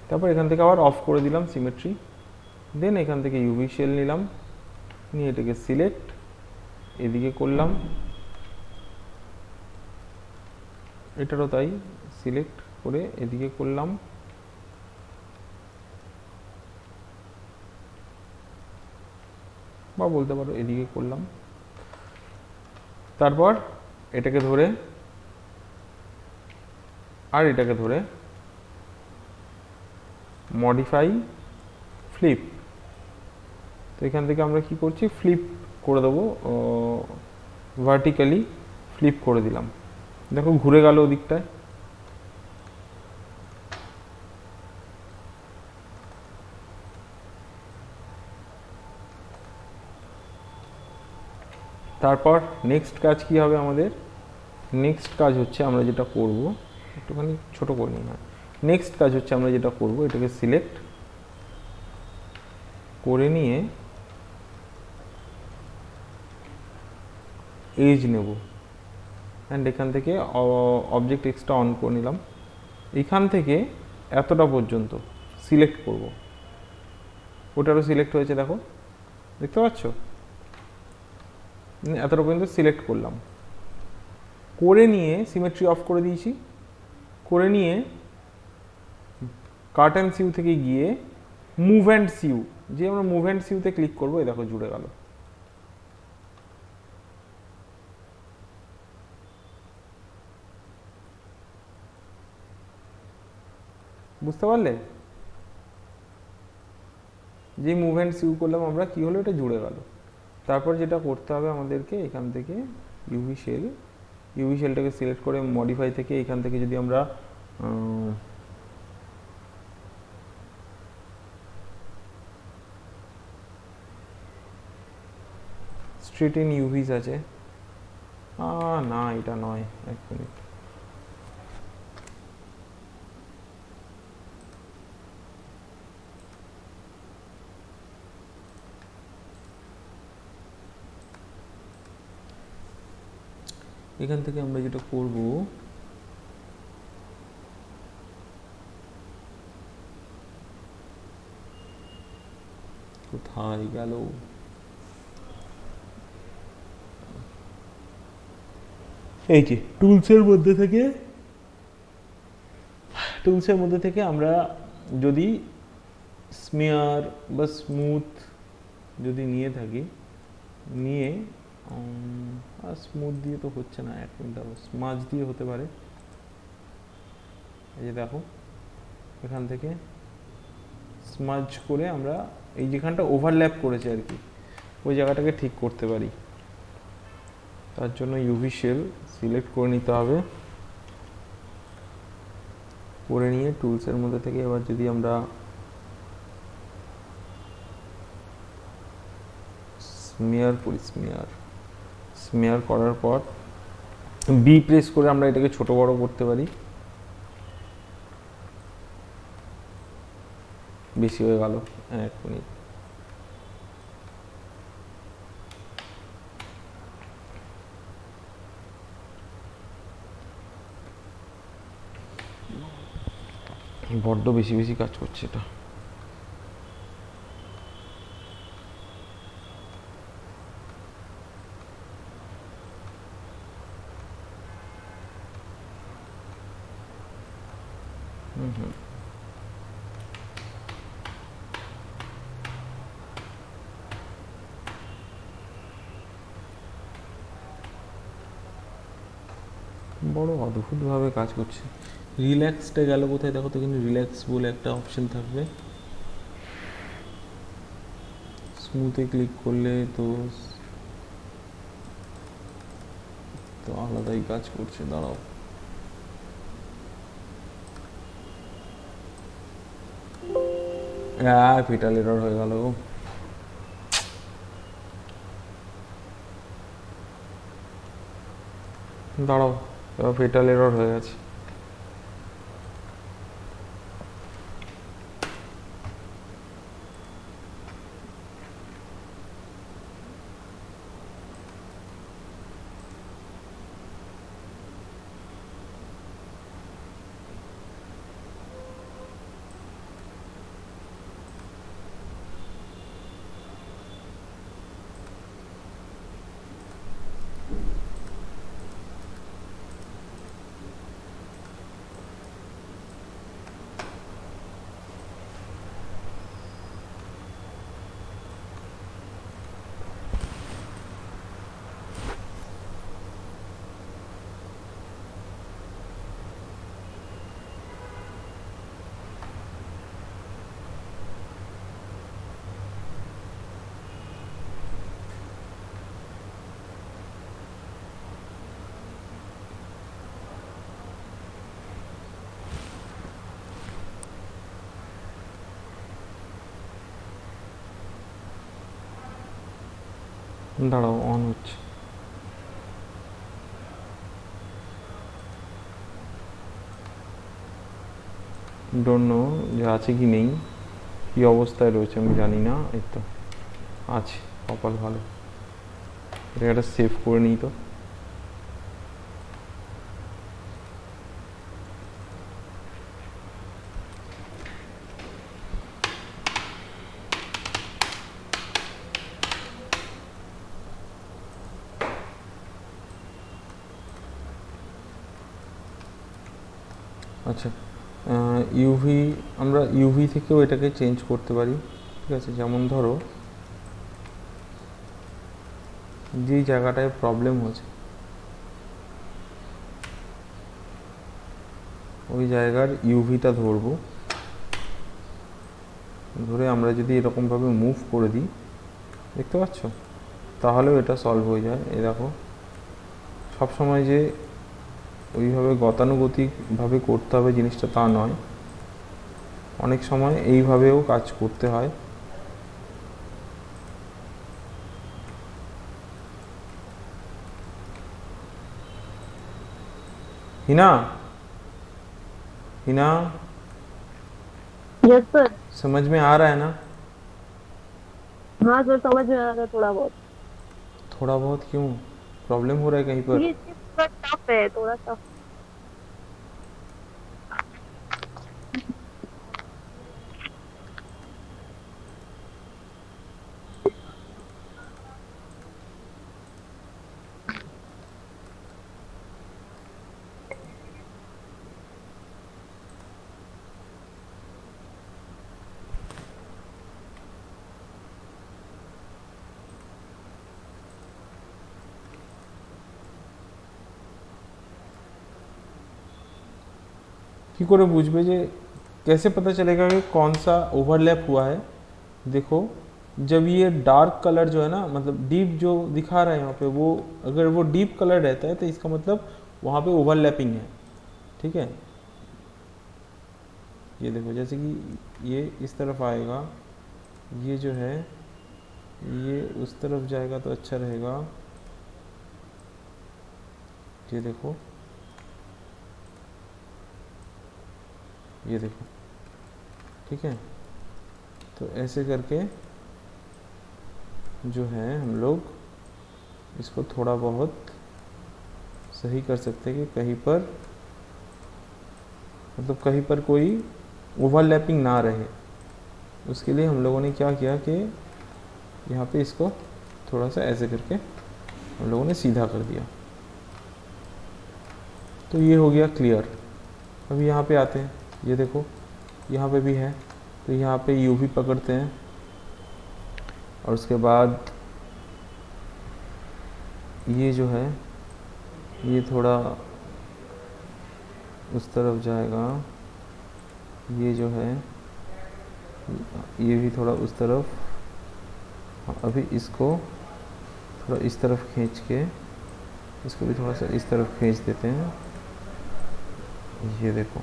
তারপর এখান থেকে আবার অফ করে দিলাম সিমেট্রি। দেন এখান থেকে ইউভি শেল নিলাম, নিয়ে এটাকে সিলেক্ট এদিকে করলাম, এটারও তাই সিলেক্ট করে এদিকে করলাম, বা বলতে পারো এদিকে করলাম। তারপর এটাকে ধরে আর এটাকে ধরে মডিফাই ফ্লিপ, তো এখান থেকে আমরা কি করছি, ফ্লিপ করে দেবো, ভার্টিক্যালি ফ্লিপ করে দিলাম, দেখো ঘুরে গেল ওদিকটায়। তারপর নেক্সট কাজ কি হবে আমাদের, নেক্সট কাজ হচ্ছে আমরা যেটা করব, একটুখানি ছোট করে নিই, হ্যাঁ, নেক্সট কাজ হচ্ছে আমরা যেটা করব, এটাকে সিলেক্ট করে নিয়ে এজ নেব, অ্যান্ড এখান থেকে অবজেক্ট এক্সটা অন করে নিলাম, এখান থেকে এতটা পর্যন্ত সিলেক্ট করব, ওটারও সিলেক্ট হয়েছে দেখো, দেখতে পাচ্ছ, এতটা পর্যন্ত সিলেক্ট করলাম, করে নিয়ে সিমেট্রি অফ করে দিয়েছি, করে নিয়ে কাট অ্যান্ড সিউ থেকে গিয়ে মুভ অ্যান্ড সিউ, যে আমরা মুভ অ্যান্ড সিউতে ক্লিক করবো, এই দেখো জুড়ে গেল। বুঝতে পারলে? যে মুভ অ্যান্ড সিউ করলাম আমরা, কি হলো, এটা জুড়ে গেল। তারপর যেটা করতে হবে আমাদেরকে, এখান থেকে ইউভি শেল, ইউভি শেলটাকে সিলেক্ট করে মডিফাই থেকে এখান থেকে যদি আমরা স্ট্রেট ইন ইউভিস আছে, না এটা নয়, এক মিনিট, এখান থেকে আমরা যেটা করব, কোথায় গেল, এই যে টুলসের মধ্যে থেকে আমরা যদি স্মিয়ার বা স্মুথ যদি নিয়ে থাকি, নিয়ে আর স্মুথ দিয়ে তো হচ্ছে না, এক মিনিট দাঁড়াও, স্মাজ দিয়ে হতে পারে। এই যে দেখো, এখান থেকে স্মাজ করে আমরা এই যেখানটা ওভারল্যাপ করেছে আর কি, ওই জায়গাটাকে ঠিক করতে পারি। তার জন্য ইউভি শেল সিলেক্ট করে নিতে হবে। করে নিয়ে টুলসের মধ্যে থেকে এবার যদি আমরা স্মিয়ার করি, স্মিয়ার করার পর বি প্রেস করে আমরা এটাকে ছোট বড় করতে পারি। বেশি হয়ে গেল, এক মিনিট। বড্ড বেশি বেশি কাজ করছে এটা। বড় অদ্ভুতভাবে কাজ করছে। রিল্যাক্সটা গেল কোথায় দেখো তো, কিন্তু রিল্যাক্স বলে একটা অপশন থাকবে, স্মুথে ক্লিক করলে তো তো আলাদাই কাজ করছে। দাঁড়াও, ফেটাল এরর হয়ে গেল। দাঁড়াও, এবার ফেটাল এরর হয়ে গেছে। দাঁড়াও, অন হচ্ছে। ডোন্ট নো যে আছে কি নেই, কি অবস্থায় রয়েছে আমি জানি না। এই তো আছে, কপাল ভালো। এটা একটা সেভ করে নিই তো। আচ্ছা, ইউভি, আমরা ইউভি থেকেও এটাকে চেঞ্জ করতে পারি। ঠিক আছে, যেমন ধরো যেই জায়গাটায় প্রবলেম হচ্ছে ওই জায়গার ইউভিটা ধরবো, ধরে আমরা যদি এরকমভাবে মুভ করে দিই, দেখতে পাচ্ছ, তাহলেও এটা সলভ হয়ে যায়। এই দেখো, সবসময় যে ওইভাবে গতানুগতিকভাবে করতে হবে জিনিসটা তা নয়, অনেক সময় এইভাবেও কাজ করতে হয়। Hina, Hina, yes sir. समझ में आ रहा है ना? हाँ सर, समझ में आ रहा है थोड़ा बहुत। थोड़ा बहुत क्यों, प्रॉब्लम हो रहा है कहीं पर? ये है थोड़ा सा। কি করে बुझবে যে कैसे पता चलेगा कि कौन सा ओवरलैप हुआ है? देखो, जब ये डार्क कलर जो है ना, मतलब डीप जो दिखा रहा है यहाँ पे, वो अगर वो डीप कलर रहता है तो इसका मतलब वहाँ पे ओवरलैपिंग है। ठीक है, ये देखो, जैसे कि ये इस तरफ आएगा, ये जो है ये उस तरफ जाएगा तो अच्छा रहेगा। ये देखो, ये देखो, ठीक है। तो ऐसे करके जो है हम लोग इसको थोड़ा बहुत सही कर सकते हैं कि कहीं पर, मतलब कहीं पर कोई ओवरलैपिंग ना रहे। उसके लिए हम लोगों ने क्या किया कि यहाँ पे इसको थोड़ा सा ऐसे करके हम लोगों ने सीधा कर दिया। तो ये हो गया क्लियर। अभी यहाँ पे आते हैं, ये देखो यहाँ पे भी है, तो यहाँ पे यू भी पकड़ते हैं और उसके बाद ये जो है ये थोड़ा उस तरफ जाएगा, ये जो है ये भी थोड़ा उस तरफ। हाँ, अभी इसको थोड़ा इस तरफ खींच के इसको भी थोड़ा सा इस तरफ खींच देते हैं। ये देखो,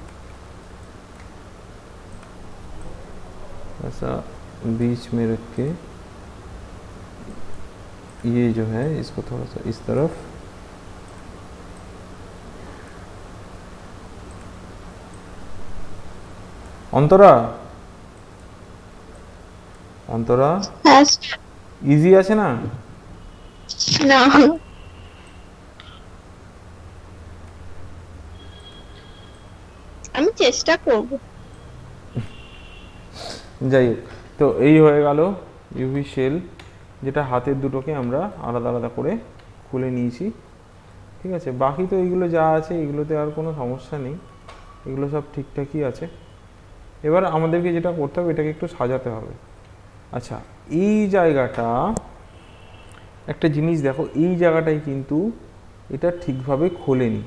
ऐसा बीच में रख के ये जो है इसको थोड़ा सा इस तरफ। অন্তরা, অন্তরা, হ্যাঁ ইজি আছে না? না আমি চেষ্টা করব। যাই হোক, তো এই হয়ে গেল ইউভি শেল, যেটা হাতের দুটোকে আমরা আলাদা আলাদা করে খুলে নিয়েছি। ঠিক আছে, বাকি তো এইগুলো যা আছে এগুলোতে আর কোনো সমস্যা নেই, এগুলো সব ঠিকঠাকই আছে। এবার আমাদেরকে যেটা করতে হবে, এটাকে একটু সাজাতে হবে। আচ্ছা, এই জায়গাটা একটা জিনিস দেখো, এই জায়গাটাই কিন্তু এটা ঠিকভাবে খোলেনি।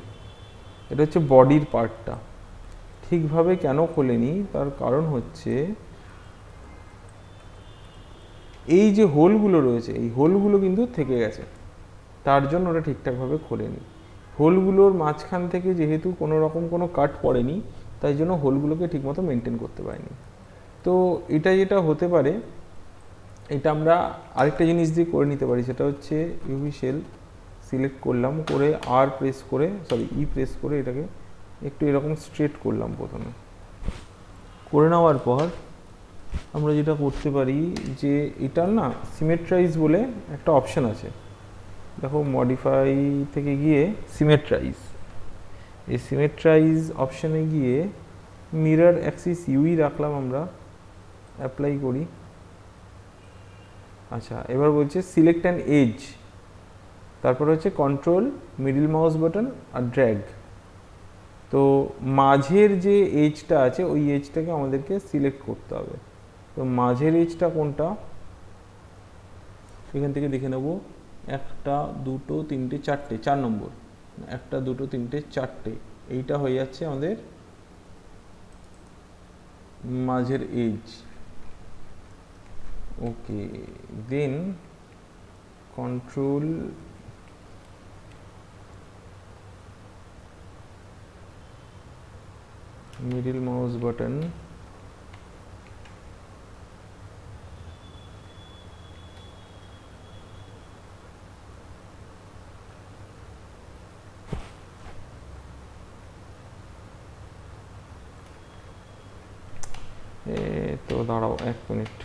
এটা হচ্ছে বডির পার্টটা, ঠিকভাবে কেন খোলেনি তার কারণ হচ্ছে এই যে হোলগুলো রয়েছে, এই হোলগুলো কিন্তু থেকে গেছে, তার জন্য ওটা ঠিকঠাকভাবে খোলেনি। হোলগুলোর মাঝখান থেকে যেহেতু কোনো রকম কোনো কাট পড়েনি, তাই জন্য হোলগুলোকে ঠিকমতো মেনটেন করতে পারেনি। তো এটা যেটা হতে পারে, এটা আমরা আরেকটা জিনিস দিয়ে করে নিতে পারি, সেটা হচ্ছে ইউভি শেল সিলেক্ট করলাম, করে আর প্রেস করে, সরি ই প্রেস করে এটাকে একটু এরকম স্ট্রেট করলাম প্রথমে। করে নেওয়ার পর আমরা যেটা করতে পারি যে এটার না সিমেট্রাইজ বলে একটা অপশান আছে, দেখো মডিফাই থেকে গিয়ে সিমেট্রাইজ, এই সিমেট্রাইজ অপশানে গিয়ে মিরর অ্যাক্সিস ইউই রাখলাম আমরা, অ্যাপ্লাই করি। আচ্ছা, এবার বলছে সিলেক্ট অ্যান এজ, তারপর হচ্ছে কন্ট্রোল মিডল মাউস বাটন আর ড্র্যাগ। তো মাঝের যে এজটা আছে ওই এজটাকে আমাদেরকে সিলেক্ট করতে হবে। তো মাঝের এজটা কোনটা, এখান থেকে দেখে নেব, একটা দুটো তিনটে চারটে, 4 নম্বর, একটা দুটো তিনটে চারটে, এইটা হয়ে যাচ্ছে আমাদের মাঝের এজ। ওকে, দেন কন্ট্রোল middle mouse button তো দাঁড়াও 1 মিনিট,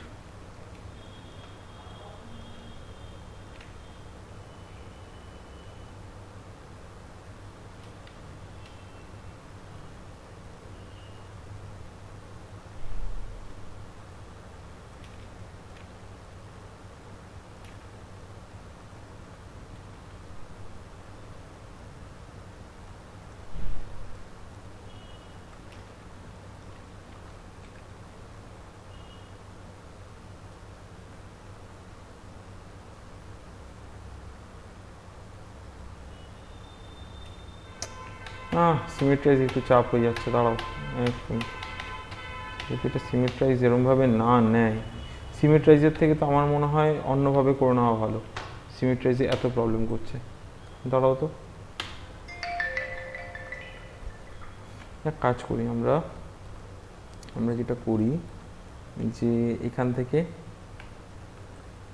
সিমেট্রাইজ একটু চাপ হয়ে যাচ্ছে, দাঁড়াও একদম। যদি এটা সিমেট্রাইজ এরমভাবে না নেয়, সিমেট্রাইজের থেকে তো আমার মনে হয় অন্যভাবে করে নেওয়া ভালো। সিমেট্রাইজে এত প্রবলেম করছে, দাঁড়াও তো। এক কাজ করি আমরা যেটা করি যে এখান থেকে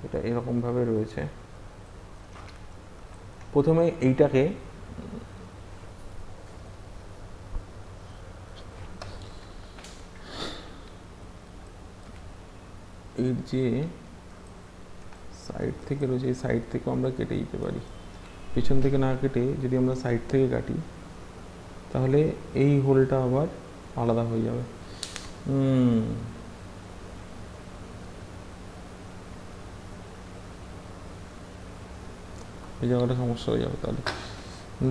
এটা এরকমভাবে রয়েছে, প্রথমে এইটাকে এর যে সাইড থেকে রয়েছে, এই সাইড থেকেও আমরা কেটে দিতে পারি। পেছন থেকে না কেটে যদি আমরা সাইড থেকে কাটি, তাহলে এই হোলটা আবার আলাদা হয়ে যাবে। এই জায়গাটা সমস্যা হয়ে যাবে তাহলে।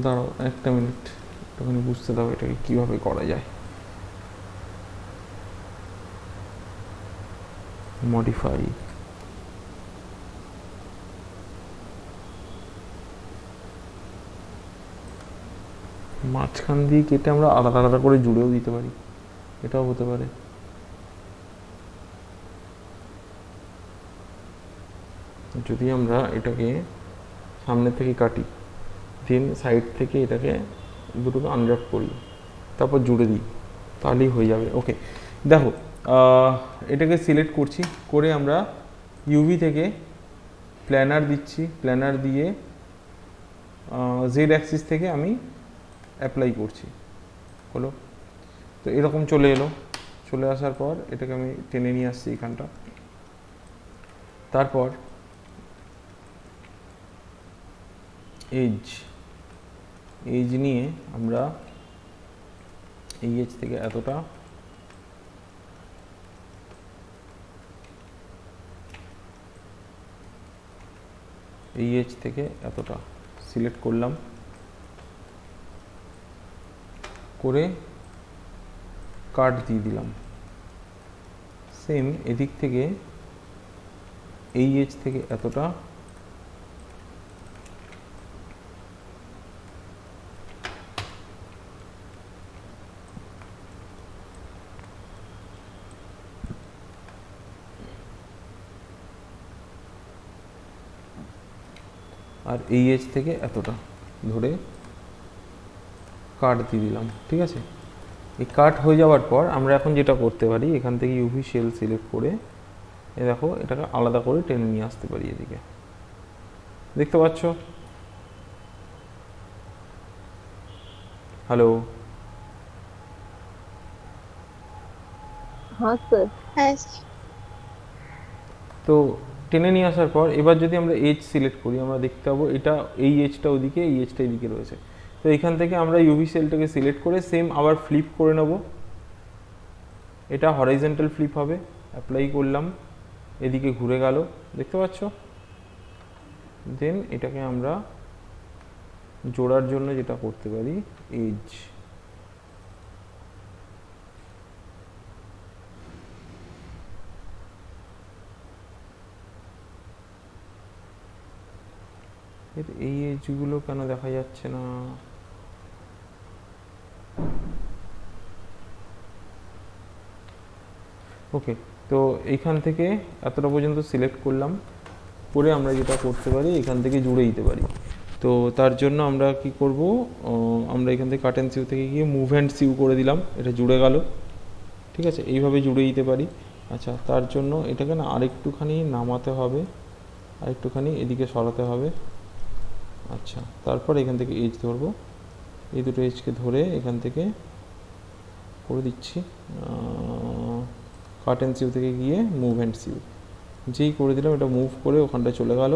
দাঁড়াও একটা মিনিট, একটুখানি বুঝতে দাও এটাকে কীভাবে করা যায়। মডিফাই, মাঝখান দিয়ে কেটে আমরা আলাদা আলাদা করে জুড়েও দিতে পারি, এটাও হতে পারে। যদি আমরা এটাকে সামনে থেকে কাটি, দেন সাইড থেকে এটাকে দুটোকে আনর্যাপ করি, তারপর জুড়ে দিই, তাহলেই হয়ে যাবে। ওকে, দেখো এটাকে সিলেক্ট করছি, করে আমরা ইউভি থেকে প্ল্যানার দিচ্ছি, প্ল্যানার দিয়ে জেড অ্যাক্সিস থেকে আমি অ্যাপ্লাই করছি, হলো। তো এরকম চলে এলো, চলে আসার পর এটাকে আমি টেনে নিয়ে আসছি এখানটা। তারপর এজ নিয়ে আমরা এই এজ থেকে এতটা, এই এজ থেকে এতটা সিলেক্ট করলাম, করে কাট দিয়ে দিলাম। সেম এদিক থেকে এই এজ থেকে এতটা, আর এই এজ থেকে এতটা ধরে কাট দিয়ে দিলাম, ঠিক আছে। এই কাট হয়ে যাওয়ার পর আমরা এখন যেটা করতে পারি, এখান থেকে ইউভি শেল সিলেক্ট করে এ দেখো এটাকে আলাদা করে টেনে নিয়ে আসতে পারি এদিকে, দেখতে পাচ্ছ? হ্যালো, हाँ सर। হ্যাঁ তো টেনে নিয়ে আসার পর এবার যদি আমরা এজ সিলেক্ট করি, আমরা দেখতে পাবো এটা এই এজটা ওদিকে, এই এজটা এদিকে রয়েছে। তো এখান থেকে আমরা ইউভি সেলটাকে সিলেক্ট করে সেম আবার ফ্লিপ করে নেব, এটা হরাইজন্টাল ফ্লিপ হবে। অ্যাপ্লাই করলাম, এদিকে ঘুরে গেল, দেখতে পাচ্ছ? দেন এটাকে আমরা জোড়ার জন্য যেটা করতে পারি, এজ, এই এজগুলো কেন দেখা যাচ্ছে না? ওকে, তো এইখান থেকে এতটা পর্যন্ত সিলেক্ট করলাম, করে আমরা যেটা করতে পারি এখান থেকে জুড়ে দিতে পারি। তো তার জন্য আমরা কি করব, আমরা এখান থেকে কাট অ্যান্ড সিউ থেকে গিয়ে মুভ অ্যান্ড সিউ করে দিলাম, এটা জুড়ে গেল, ঠিক আছে। এইভাবে জুড়ে দিতে পারি। আচ্ছা, তার জন্য এটাকে না আরেকটুখানি নামাতে হবে, আরেকটুখানি এদিকে সরাতে হবে। আচ্ছা, তারপর এখান থেকে এজ ধরবো, এই দুটো এজকে ধরে এখান থেকে করে দিচ্ছি কাট অ্যান্ড সিউ থেকে গিয়ে মুভ অ্যান্ড সিউ, যেই করে দিলাম এটা মুভ করে ওখানটা চলে গেল।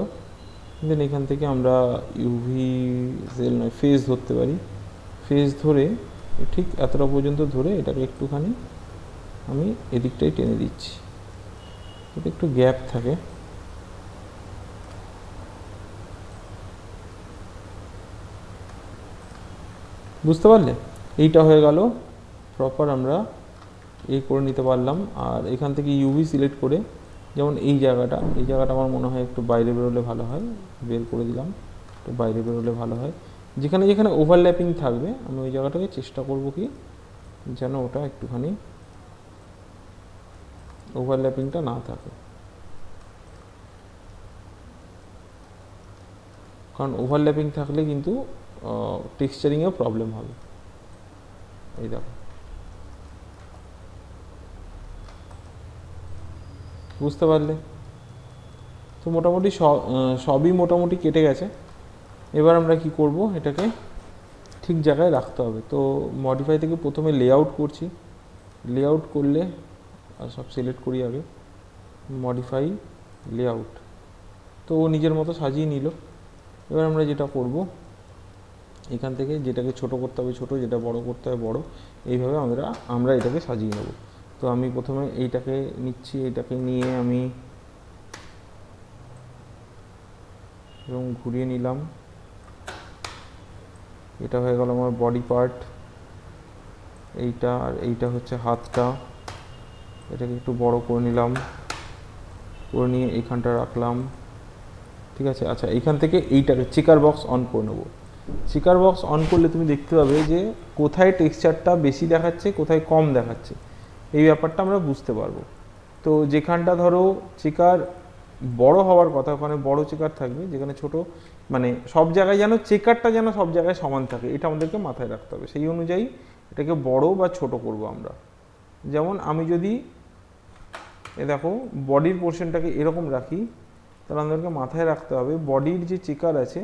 দেন এখান থেকে আমরা ইউভি সেল নয় ফেস ধরতে পারি, ফেস ধরে ঠিক এতটা পর্যন্ত ধরে এটাকে একটুখানি আমি এদিকটাই টেনে দিচ্ছি, এটা একটু গ্যাপ থাকে। বুঝতে পারলে? এইটা হয়ে গেল প্রপার, আমরা এই করে নিতে পারলাম। আর এখান থেকে ইউভি সিলেক্ট করে, যেমন এই জায়গাটা আমার মনে হয় একটু বাইরে বেরোলে ভালো হয়, বের করে দিলাম, একটু বাইরে বেরোলে ভালো হয়। যেখানে যেখানে ওভারল্যাপিং থাকবে আমি ওই জায়গাটাকে চেষ্টা করব কি যেন ওটা একটুখানি ওভারল্যাপিংটা না থাকে, কারণ ওভারল্যাপিং থাকলে কিন্তু টেক্সচারিংয়েও প্রবলেম হবে। এই দেখো, বুঝতে পারলে তো? মোটামুটি সবই মোটামুটি কেটে গেছে। এবার আমরা কি করব, এটাকে ঠিক জায়গায় রাখতে হবে। তো মডিফাই থেকে প্রথমে লেআউট করছি, লেআউট করলে আর সব সিলেক্ট করি আগে, মডিফাই লেআউট, তো ও নিজের মতো সাজিয়ে নিল। এবার আমরা যেটা করব, এখান থেকে যেটাকে ছোট করতে হবে ছোট, যেটা বড় করতে হবে বড়, এইভাবে আমরা এটাকে সাজিয়ে নেব। তো আমি প্রথমে এইটাকে নিচ্ছি, এইটাকে নিয়ে আমি এবং ঘুরিয়ে নিলাম, এটা হয়ে গেল আমার বডি পার্ট। এইটা আর এইটা হচ্ছে হাতটা, এটাকে একটু বড় করে নিলাম, করে নিয়ে এইখানটা রাখলাম, ঠিক আছে। আচ্ছা, এইখান থেকে এইটাকে চেকার বক্স অন করে নেবো। চেকার বক্স অন করলে তুমি দেখতে পাবে যে কোথায় টেক্সচারটা বেশি দেখাচ্ছে, কোথায় কম দেখাচ্ছে, এই ব্যাপারটা আমরা বুঝতে পারবো। তো যেখানটা ধরো চেকার বড় হওয়ার কথা, ওখানে বড় চেকার থাকবে, যেখানে ছোট, মানে সব জায়গায় যেন চেকারটা যেন সব জায়গায় সমান থাকে, এটা আমাদেরকে মাথায় রাখতে হবে। সেই অনুযায়ী এটাকে বড় বা ছোট করব আমরা। যেমন আমি যদি দেখো বডির পোর্শনটাকে এরকম রাখি, তাহলে আমাদেরকে মাথায় রাখতে হবে বডির যে চেকার আছে,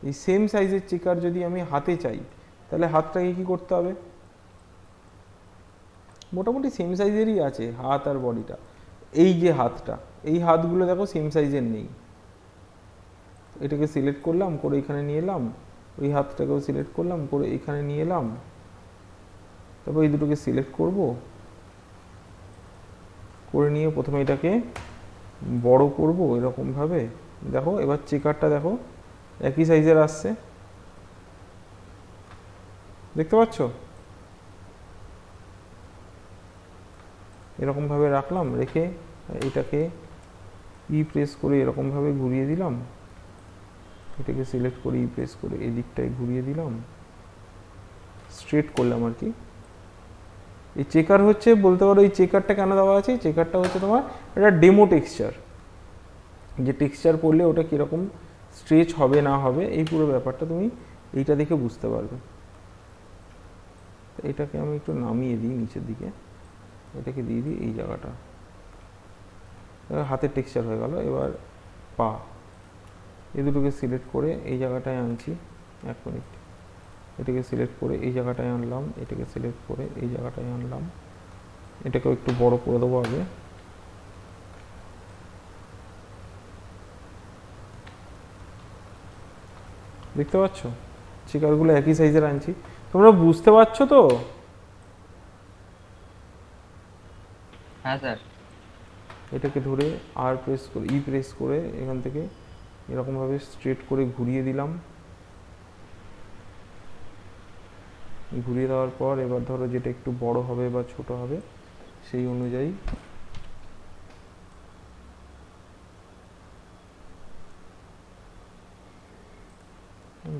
এই সেম সাইজের চেকার যদি আমি হাতে চাই, তাহলে হাতটাকে কি করতে হবে, মোটামুটি সেম সাইজেরই আছে হাত আর বডিটা। এই যে হাতটা, এই হাতগুলো দেখো সেম সাইজের নেই। এটাকে সিলেক্ট করলাম, করে এখানে নিয়ে এলাম, ওই হাতটাকেও সিলেক্ট করলাম, করে এখানে নিয়ে এলাম, তারপর এই দুটোকে সিলেক্ট করব, করে নিয়ে প্রথমে এটাকে বড় করব এরকমভাবে। দেখো এবার চেকারটা দেখো একই সাইজের আসছে, দেখতে পাচ্ছ? এরকমভাবে রাখলাম, রেখে এটাকে প্রেস করে এরকমভাবে ঘুরিয়ে দিলাম, এটাকে সিলেক্ট করে প্রেস করে এই দিকটায় ঘুরিয়ে দিলাম, স্ট্রেট করলাম আর কি। এই চেকার হচ্ছে, বলতে পারো এই চেকারটা কেন দেওয়া আছে, চেকারটা হচ্ছে তোমার একটা ডেমো টেক্সচার, যে টেক্সচার করলে ওটা কীরকম স্ট্রেচ হবে না হবে, এই পুরো ব্যাপারটা তুমি এইটা দেখে বুঝতে পারবে। এটাকে আমি একটু নামিয়ে দিই নিচের দিকে, এটাকে দিয়ে দিই এই জায়গাটা, হাতের টেক্সচার হয়ে গেল। এবার পা, এই দুটোকে সিলেক্ট করে এই জায়গাটায় আনছি, 1 মিনিট, এটাকে সিলেক্ট করে এই জায়গাটায় আনলাম, এটাকে সিলেক্ট করে এই জায়গাটায় আনলাম, এটাকেও একটু বড় করে দেবো আগে। দেখতে পাচ্ছ চেকারগুলো একই সাইজের আনছি, তোমরা বুঝতে পারছো তো? হ্যাঁ স্যার। এটাকে ধরে আর প্রেস করে প্রেস করে এখান থেকে এরকমভাবে স্ট্রেট করে ঘুরিয়ে দিলাম। ঘুরিয়ে দেওয়ার পর এবার ধরো যেটা একটু বড় হবে বা ছোট হবে সেই অনুযায়ী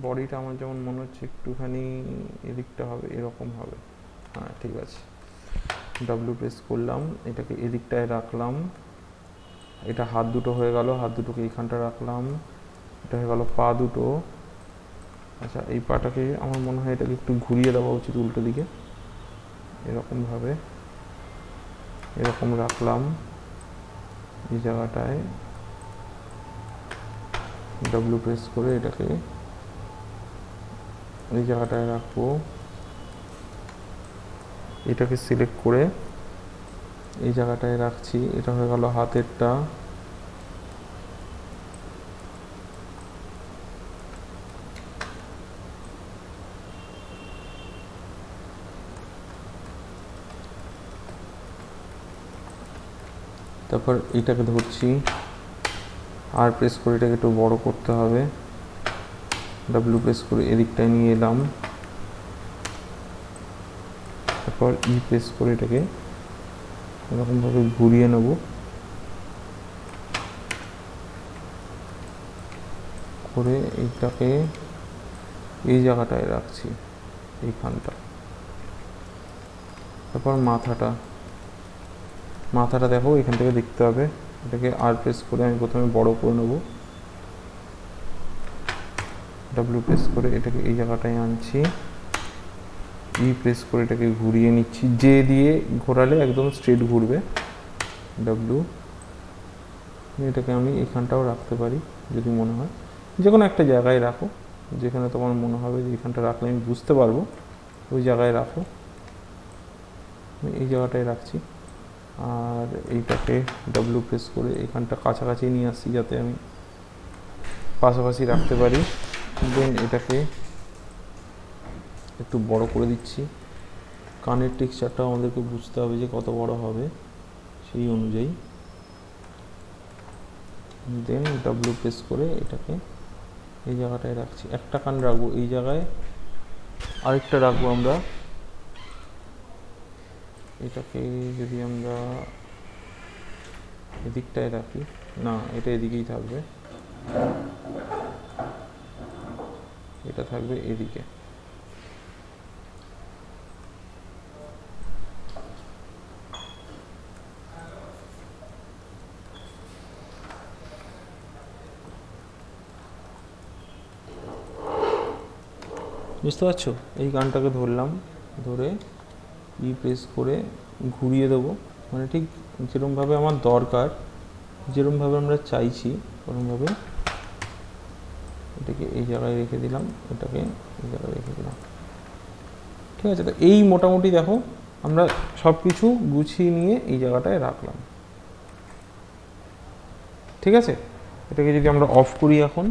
বডিটা আমার যেমন মনে হচ্ছে একটুখানি এদিকটা হবে, এরকম হবে। হ্যাঁ ঠিক আছে, ডাব্লিউ প্রেস করলাম, এটাকে এদিকটায় রাখলাম, এটা হাত দুটো হয়ে গেল, হাত দুটোকে এইখানটা রাখলাম, এটা হয়ে গেল পা দুটো। আচ্ছা, এই পাটাকে আমার মনে হয় এটাকে একটু ঘুরিয়ে দেওয়া উচিত উল্টো দিকে, এরকমভাবে এরকম রাখলাম, এই জায়গাটায় ডাব্লিউ প্রেস করে এটাকে এই জায়গাটায় রাখবো, এটাকে সিলেক্ট করে এই জায়গাটায় রাখছি, এটা হয়ে গেল হাতেরটা। তারপর এইটাকে ধরছি, আর প্রেস করে এটাকে একটু বড় করতে হবে, ডাব্লিউ প্রেস করে এদিকটায় নিয়ে এলাম, তারপর প্রেস করে এটাকে এরকমভাবে ঘুরিয়ে নেব, করে এইটাকে এই জায়গাটায় রাখছি, এইখানটা। তারপর মাথাটা দেখো এখান থেকে দেখতে হবে, এটাকে আর প্রেস করে আমি প্রথমে বড় করে নেব, ডাব্লিউ প্রেস করে এটাকে এই জায়গাটায় আনছি, ই প্রেস করে এটাকে ঘুরিয়ে নিচ্ছি, জে দিয়ে ঘোরালে একদম স্ট্রেট ঘুরবে, ডাব্লিউ। এটাকে আমি এখানটাও রাখতে পারি যদি মনে হয়, যে কোনো একটা জায়গায় রাখো, যেখানে তোমার মনে হবে যে এখানটা রাখলে আমি বুঝতে পারবো, ওই জায়গায় রাখো। আমি এই জায়গাটায় রাখছি, আর এইটাকে ডাব্লিউ প্রেস করে এখানটা কাছাকাছি নিয়ে আসছি যাতে আমি পাশাপাশি রাখতে পারি। দেন এটাকে একটু বড় করে দিচ্ছি, কানের টেক্সচারটাও আমাদেরকে বুঝতে হবে যে কত বড় হবে সেই অনুযায়ী। দেন ডাব্লিউ প্রেস করে এটাকে এই জায়গাটায় রাখছি, একটা কান রাখবো এই জায়গায়, আরেকটা রাখবো আমরা এটাকে, যদি আমরা এদিকটায় রাখি, না এটা এদিকেই থাকবে, এটা থাকবে এদিকে। বুঝতে পারছো? এই গানটাকে ধরলাম, ধরে ই প্রেস করে ঘুরিয়ে দেবো, মানে ঠিক যেরকমভাবে আমার দরকার, যেরকমভাবে আমরা চাইছি ওরকমভাবে এটাকে এই জায়গায় রেখে দিলাম, এটাকে এই জায়গায় রেখে দিলাম। ঠিক আছে, তো এই মোটামুটি দেখো আমরা সব কিছু গুছিয়ে নিয়ে এই জায়গাটায় রাখলাম। ঠিক আছে, এটাকে যদি আমরা অফ করি এখন,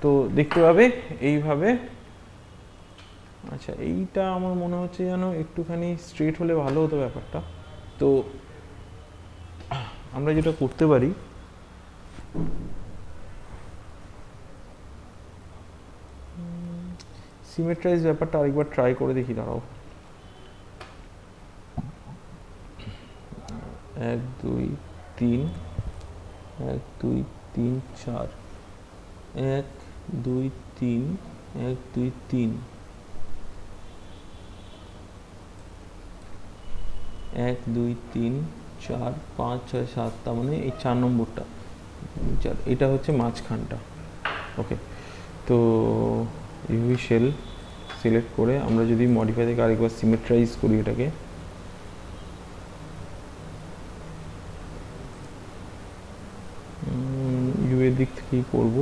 তো দেখতে পাবে এইভাবে। আচ্ছা, এইটা আমার মনে হচ্ছে যেন একটুখানি স্ট্রেট হলে ভালো হতো ব্যাপারটা। তো আমরা যেটা করতে পারি, সিমেট্রাইজ ব্যাপারটা আরেকবার ট্রাই করে দেখি, দাঁড়াও। 1 2 3 1 2 3 4 1 2 3 1 2 3 1 2 3 4 5 6 7, তার মানে এই 4 নম্বরটা, এটা হচ্ছে মাঝখানটা। ওকে, তো ইউভি শেল সিলেক্ট করে আমরা যদি মডিফাই থেকে আরেকবার সিমেট্রাইজ করি এটাকে, ইউএর দিক থেকেই করব,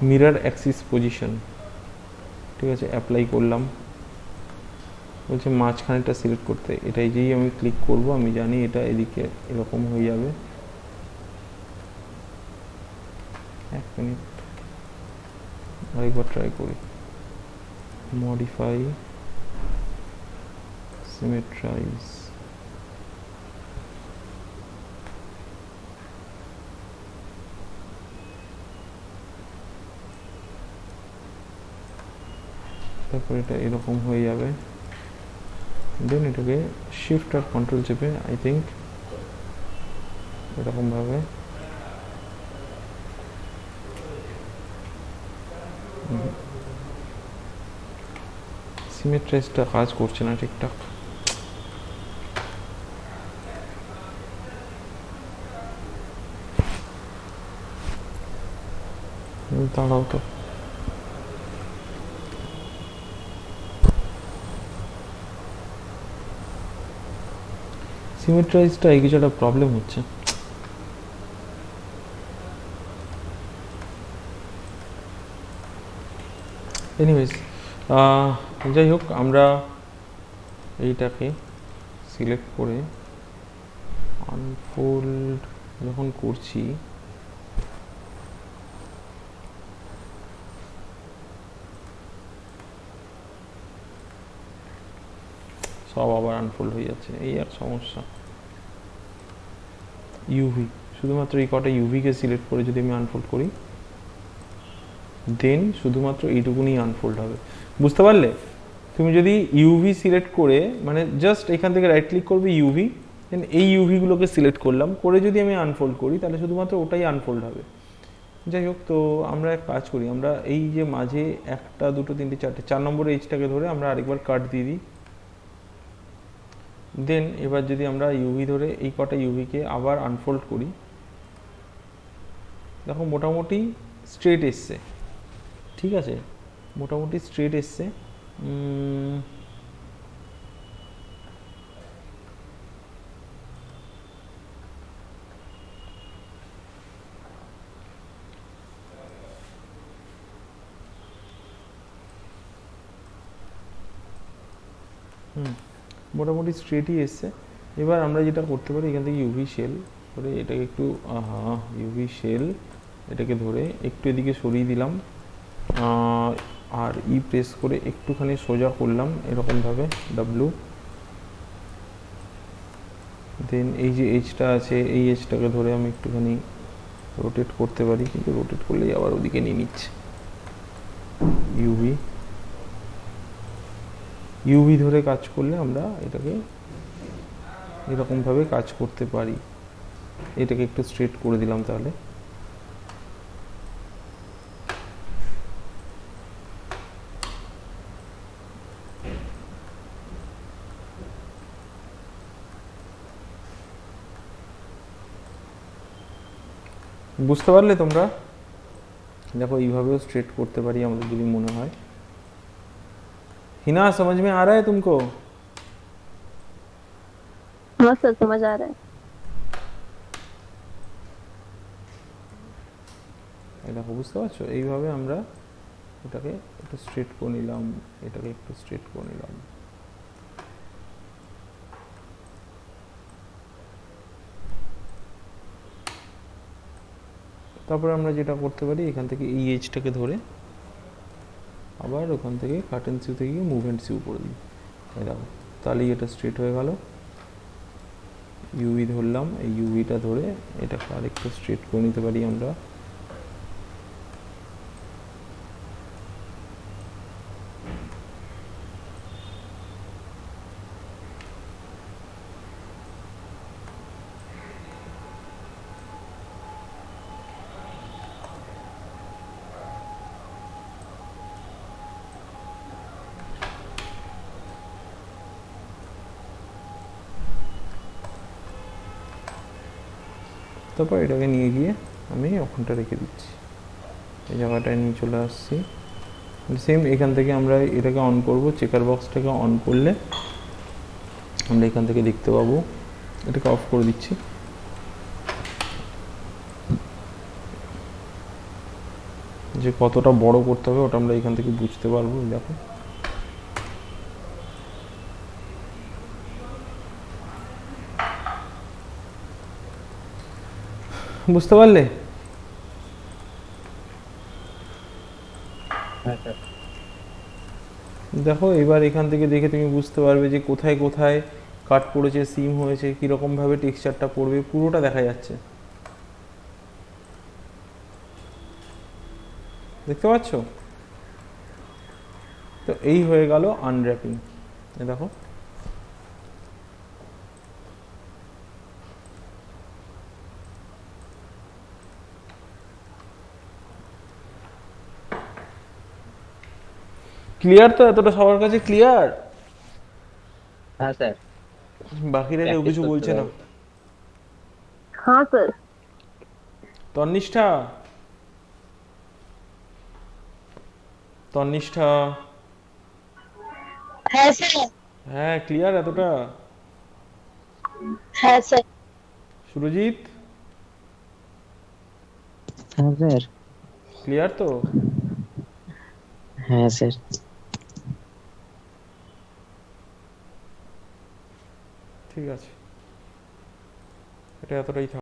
মিরর অ্যাক্সিস পজিশন। ঠিক আছে, অ্যাপ্লাই করলাম, বলছে মাঝখানেটা সিলেক্ট করতে, এটাই যেই আমি ক্লিক করব আমি জানি এটা এদিকে এরকম হয়ে যাবে। 1 মিনিট আরেকবার ট্রাই করি, মডিফাই সিমেট্রাইজ, তারপর এটা এরকম হয়ে যাবে। দেন এটাকে শিফট আর কন্ট্রোল চেপে আই থিঙ্ক এরকমভাবে সিমেট্রাইজটা কাজ করছে না ঠিকঠাক। দাঁড়াও তো, সিমেট্রাইজটা এই কিছু একটা প্রবলেম হচ্ছে। এনিওয়েজ, যাই হোক, আমরা এইটাকে সিলেক্ট করে আনফোল্ড যখন করছি, সব আবার আনফোল্ড হয়ে যাচ্ছে, এই এক সমস্যা। ইউভি, শুধুমাত্র এই কটা ইউভিকে সিলেক্ট করে যদি আমি আনফোল্ড করি, দেন শুধুমাত্র এইটুকুনি আনফোল্ড হবে। বুঝতে পারলে? তুমি যদি ইউভি সিলেক্ট করে, মানে জাস্ট এখান থেকে রাইট ক্লিক করবে ইউভি, দেন এই ইউভিগুলোকে সিলেক্ট করলাম, করে যদি আমি আনফোল্ড করি তাহলে শুধুমাত্র ওটাই আনফোল্ড হবে। যাই হোক, তো আমরা এক কাজ করি, আমরা এই যে মাঝে একটা দুটো তিনটে চারটে 4 নম্বর এইচটাকে ধরে আমরা আরেকবার কাট দিয়ে দিই। দেন এবার যদি আমরা ইউভি ধরে এই কটা ইউভিকে আবার আনফোল্ড করি, দেখো মোটামুটি স্ট্রেট এসছে, ঠিক আছে, মোটামুটি স্ট্রেট এসছে। মোটামুটি স্ট্রেটই এসছে। এবার আমরা যেটা করতে পারি, এখান থেকে ইউভি শেল করে এটাকে একটু ইউভি শেল এটাকে ধরে একটু এদিকে সরিয়ে দিলাম, আর ই প্রেস করে একটুখানি সোজা করলাম এরকমভাবে ডাব্লু। দেন এই যে এইচটা আছে, এই এইচটাকে ধরে আমি একটুখানি রোটেট করতে পারি, কিন্তু রোটেট করলেই আবার ওদিকে নিয়ে নিচ্ছে। ইউভি ইউভি ধরে কাজ করলে আমরা এটাকে এরকমভাবে কাজ করতে পারি। এটাকে একটু স্ট্রেট করে দিলাম তাহলে। বুঝতে পারলে তোমরা? দেখো এইভাবেও স্ট্রেট করতে পারি আমাদের যদি মনে হয়। हिना समझ में आ रहा है तुमको? हाँ सर, समझ आ रहा है। এই দেখো, বুঝতে পারছো? এইভাবে আমরা এটাকে একটু স্ট্রেট করে নিলাম, এটাকে একটু স্ট্রেট করে নিলাম। তারপরে আমরা যেটা করতে পারি, এখান থেকে এই এজটাকে ধরে আবার ওখান থেকে কাট এন্ড সিউ থেকে মুভমেন্ট সিউ করে দিই। এই দেখো, তাহলেই এটা স্ট্রেট হয়ে গেল। ইউভি ধরলাম, এই ইউভিটা ধরে এটাকে আরেকটু স্ট্রেট করে নিতে পারি আমরা। তারপর এটাকে নিয়ে গিয়ে আমি ওখানটা রেখে দিচ্ছি, এই জায়গাটায় নিয়ে চলে আসছি। সেম এখান থেকে আমরা এটাকে অন করব, চেকার বক্সটাকে অন করলে আমরা এখান থেকে দেখতে পাবো। এটাকে অফ করে দিচ্ছি। যে কতটা বড় করতে হবে ওটা আমরা এখান থেকে বুঝতে পারবো। দেখো, বুঝতে পারলে? হ্যাঁ স্যার। দেখো এবার এখান থেকে দেখে তুমি বুঝতে পারবে যে কোথায় কোথায় কাট পড়েছে, সিম হয়েছে, কীরকম ভাবে টেক্সচারটা পড়বে, পুরোটা দেখা যাচ্ছে। দেখতে পাচ্ছ? তো এই হয়ে গেল আনর্যাপিং। দেখো, ক্লিয়ার তো? এতটা সবার কাছে ক্লিয়ার? হ্যাঁ স্যার। বাকিরা কেউ কিছু বলছে না? हाँ सर। তন্নিষ্ঠা, তন্নিষ্ঠা, হ্যাঁ স্যার। হ্যাঁ ক্লিয়ার এতটা? হ্যাঁ স্যার। সুরজিৎ, হ্যাঁ স্যার। ক্লিয়ার তো? হ্যাঁ স্যার। ঠিক আছে, এটা এতটাই থাক।